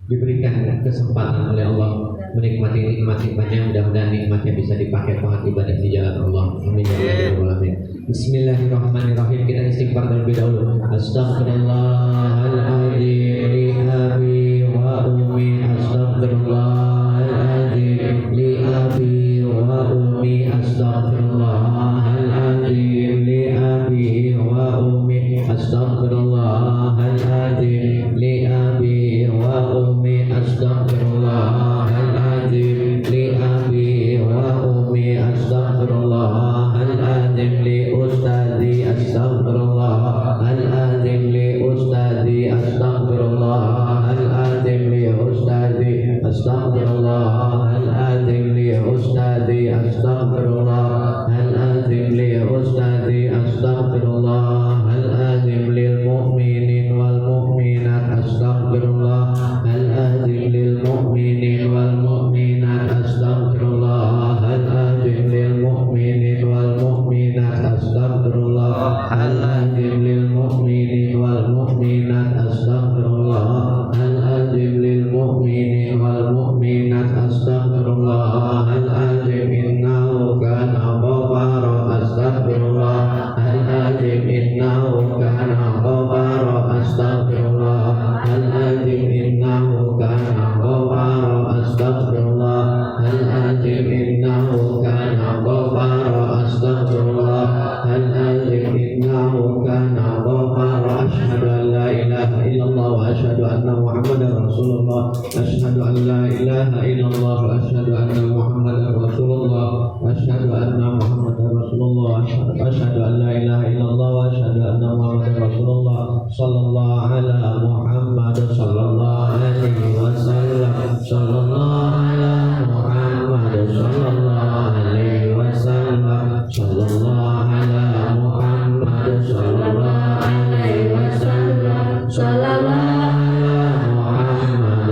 diberikan kesempatan oleh Allah menikmati nikmat ibadah, mudah-mudahan nikmatnya bisa dipakai untuk ibadah di jalan Allah. Amin ya rabbal alamin. Bismillahirrahmanirrahim. Kita istighfar terlebih dahulu. Astaghfirullahaladzim li abi wa ummi, astaghfirullahaladzim li abi wa ummi, astaghfirullahaladzim li abi wa ummi, astaghfirullahaladzim li abi wa ummi, astaghfirullahaladzim li abi wa ummi, astaghfirullahaladzim li ustadi, astaghfirullahaladzim li ustadi, astaghfirullahaladzim li ustadi, astaghfirullahaladzim li ustadi, astaghfirullahaladzim li ustadi, astaghfirullahaladzim lil mu'minin wal mu'minat, astaghfirullahaladzim lil mu'minin wal mu'minat, astaghfirullahaladzim lil mu'minin wal mu'minat, astaghfirullahaladzim lil mu'minin wal mu'minat, astaghfirullahaladzim lil mu'minin wal mu'minat, astaghfirullahaladzim innahu kana ghaffara, astaghfirullahaladzim innahu kana ghaffara, astaghfirullahaladzim innahu kana ghaffara, astaghfirullahaladzim innahu kana ghaffara, astaghfirullahaladzim innahu kana ghaffara. Asyhadu an la ilaha illallah wa asyhadu anna Muhammadar Rasulullah. Asyhadu an la ilaha illallah wa asyhadu anna Muhammadar Rasulullah. Asyhadu anna Muhammadar Rasulullah. Asyhadu an la ilaha illallah wa asyhadu anna Muhammadar Rasulullah. Sallallahu ala Muhammad sallallahu alaihi wasallam. Sallallahu ala Muhammad sallallahu alaihi wasallam. Sallallahu ala Muhammad sallallahu alaihi wasallam. Sallallahu ala Muhammad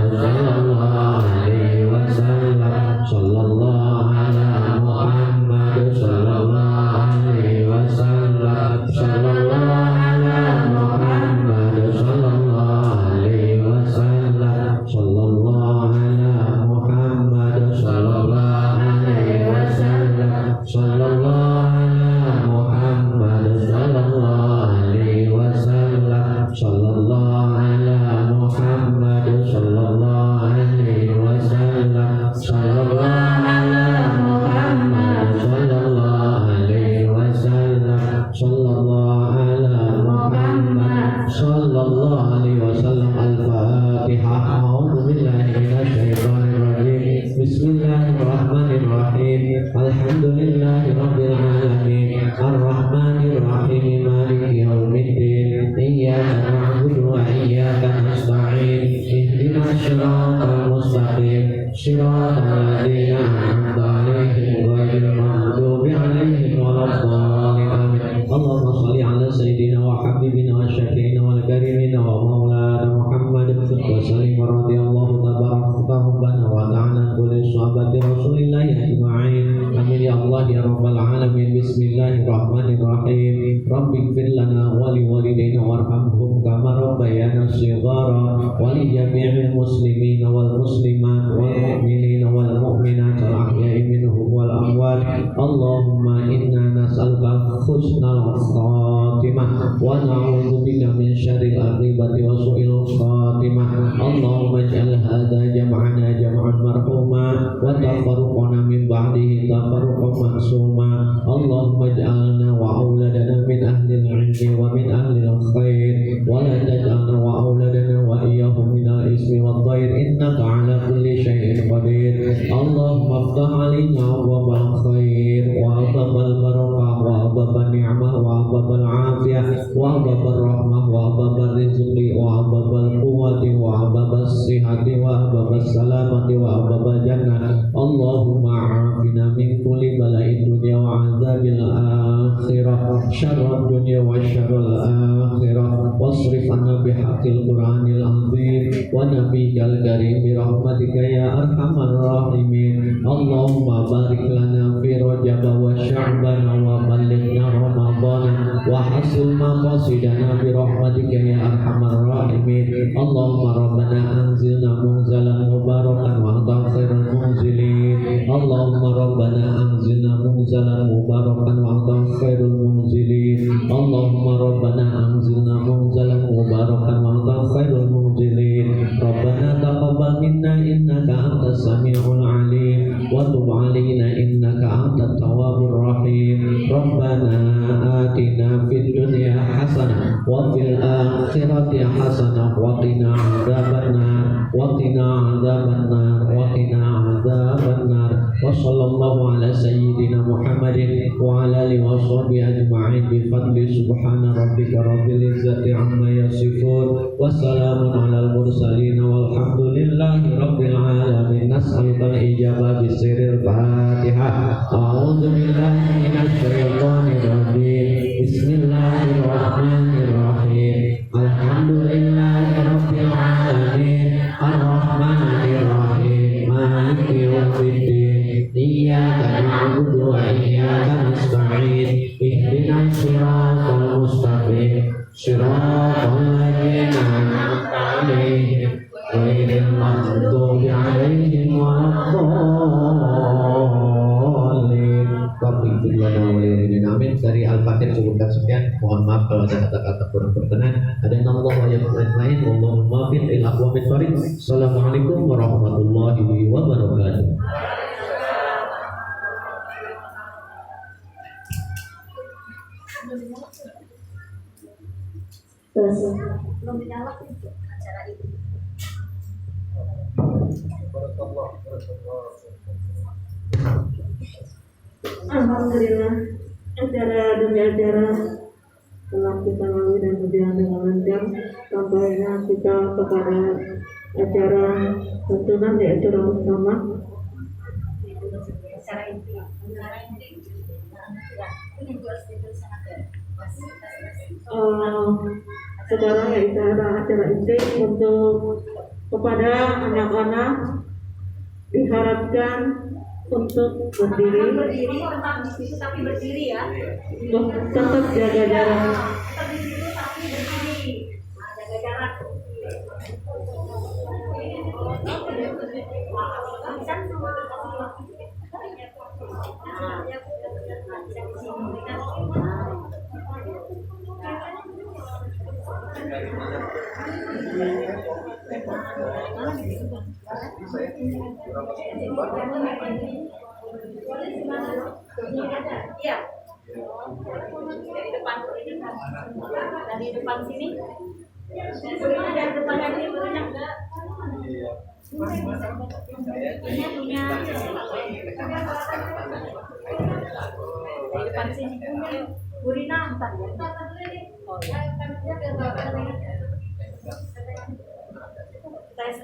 sallallahu alaihi wasallam. Sallallahu ala Muhammad sallallahu alaihi wasallam. Sallallahu ala Muhammad sallallahu alaihi wasallam. Sallallahu ala Muhammad sallallahu alaihi wasallam. Sallallahu ala Muhammad sallallahu alaihi wasallam. Sallallahu ala Muhammad sallallahu alaihi wasallam. Sallallahu ala Muhammad sallallahu alaihi wasallam. Sallallahu ala Muhammad sallallahu alaihi wasallam. Al-Fatihah. A'udzu billahi minasyaitonir rajim. Bismillahirrahmanirrahim. Alhamdulillahi rabbil alamin. Ar-Rahmanir Rahim Maliki Yaumiddin Iyyaka na'budu wa iyyaka nasta'in Ihdinas siratal mustaqim Siratal ladzina an'amta 'alaihim ghairil maghdubi 'alaihim waladdallin Amin. Allahumma shalli 'ala sayyidina wa habibina wa syafi'ina wal karimina wa maulana Muhammad wa sallim radhiyallahu tabaraka rabbana wa ta'ala kulli sahabati Rasulillah ajma'in. Amin ya Allah ya rabbal alamin. Bismillahirrahmanirrahim. Rabbighfir lana wa li walidayna warhamhum kama rabbayana shighara wa li jami'il muslimina wal muslimat wal mu'minina wal mu'minat al ahya'i minhum wal amwat. Allahumma inna nas'aluka husnal khatimah wa na'udzubika min syarril aqibati wa su'il khatimah. Allahumma ij'al hadza jam'ana jam'an marhuma wa tafarruqana min ba'dihi tafarruqan mansuma. Allahumma ij'alna wa auladana min ahlil ilmi wa min ahlil khair wa la taj'alna wa auladana wa iyyahum min al-ismi wad dhair innaka 'ala kulli syai'in qadir. Allahumma iftah 'alaina abwaabal khair wa abwaabal barakah wa abwaabal ni'mah wa abwaabal 'afiyah wa abwaabal rahmah wa abwaabal rizqi wa abwaabal quwwati wa abwaabal sihhati wa abwaabal salamati wa abwaabal jannah. Allahumma 'afina min kulli bala'id dunya wa 'adzabil akhirah syarrad dunya wa syarrul akhirah wasrif 'anna bihaqqil qur'anil 'azim wa nabiyyil karim bi rahmatika ya arhamar rahimin. Allahumma barik lana fi rajab wa sya'ban wa ballighna ramadhan wa hasil maqasidana bi rahmatika ya arhamar rahimin. Allahumma rabbana anzilna munzalan mubarakan wa anta khairul munzilin. Allahumma rabbana anzilna munzalan mubarakan wa anta khairul munzilin. Allahumma rabbana anzilna munzalan mubarakan wa anta khairul munzilin. Rabbana taqabbal minna innaka antas samiul alim wa tub 'alaina innaka antat tawwabur rahim. Rabbana atina fid dunya hasanah wa fil akhirati hasanah wa qina adzabannar wa qina adzabannar wa qina adzabannar. Wa sallallahu ala sayyidina Muhammadin wa ala alihi wa sahbihi ajma'in bi fadli subhana rabbika rabbil izzati amma yasifun wa salamun alal mursalin walhamdulillahi rabbil alamin. Nas'aluka al-ijabah bisirril Fatihah. A'udzu billahi minasy syaithanir rajim. Bismillahirrahmanirrahim. Alhamdulillahi rabbil alamin. Ar-rahmanir rahim. Maliki yaumiddin. Iyyaka na'budu wa iyyaka nasta'in. Ihdinas siratal mustaqim. Siratal ladzina an'amta 'alaihim ghairil maghdubi 'alaihim waladdallin. Rabbighfir lana wa li walidayna. Amin. Dari Al-Fatihah cukupkan sekian. Mohon maaf kalau ada kata-kata kurang berkenan. Ada Allah wa yaqulun wallahu muwaffiq ila aqwamit thoriq. Assalamualaikum warahmatullahi wabarakatuh. Alhamdulillah, acara demi acara telah kita lalui dan berjalan dengan lancar. Sampainya kita kepada acara tuntunan di acara bersama. Sekarang yaitu acara inti untuk kepada anak-anak diharapkan untuk berdiri tetap di situ tapi berdiri ya. Tetap jaga jarak. Tetap di situ tapi berdiri. Jaga jarak. Iya. Dari depan sini. Dari depan sini punya enggak? Punya. depan sini. Burina entar ya. Oh ya. Tes.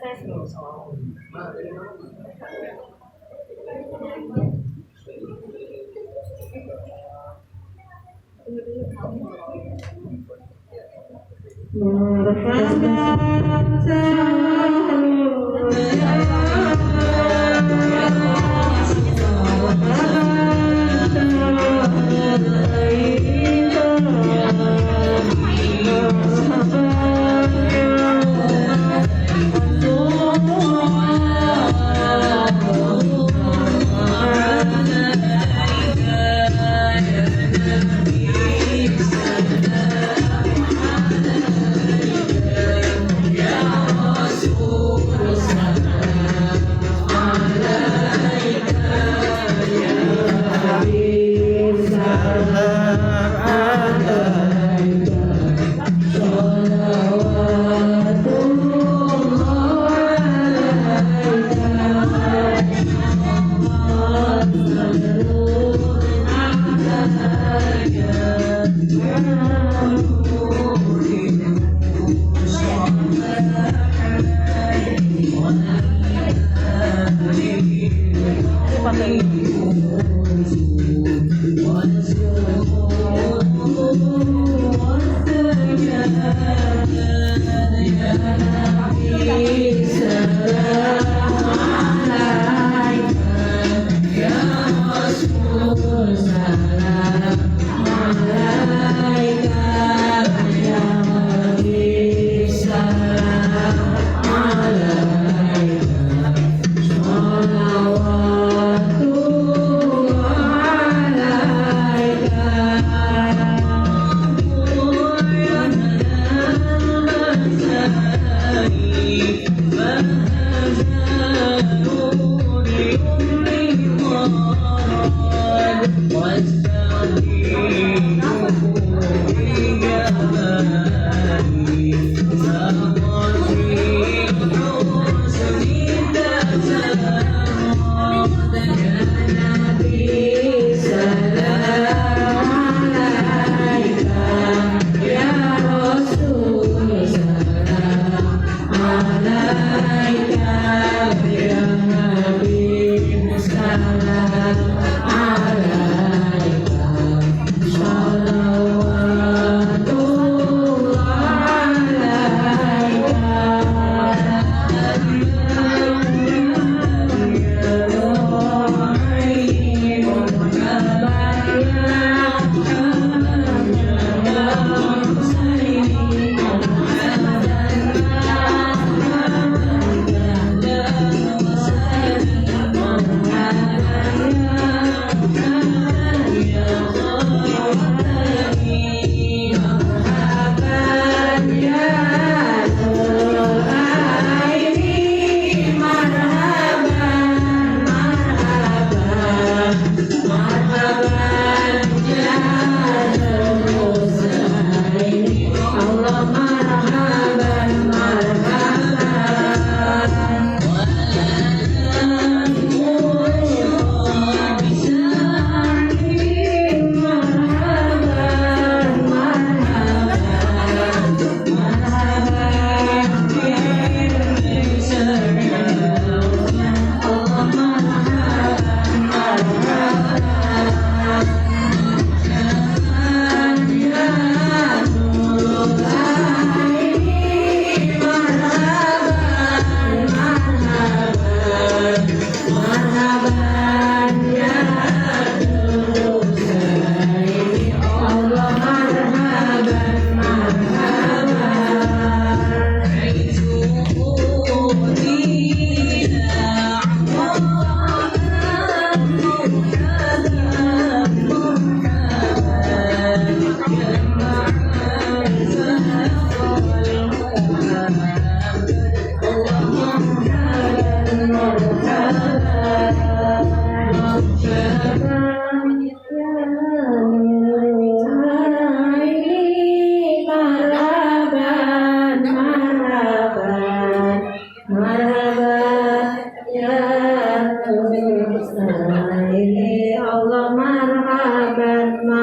Allah marhaban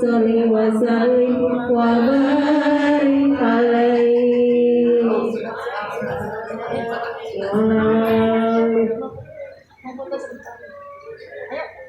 sholli wa sallim wa barik alaihi. Mau foto sebentar. Ayo.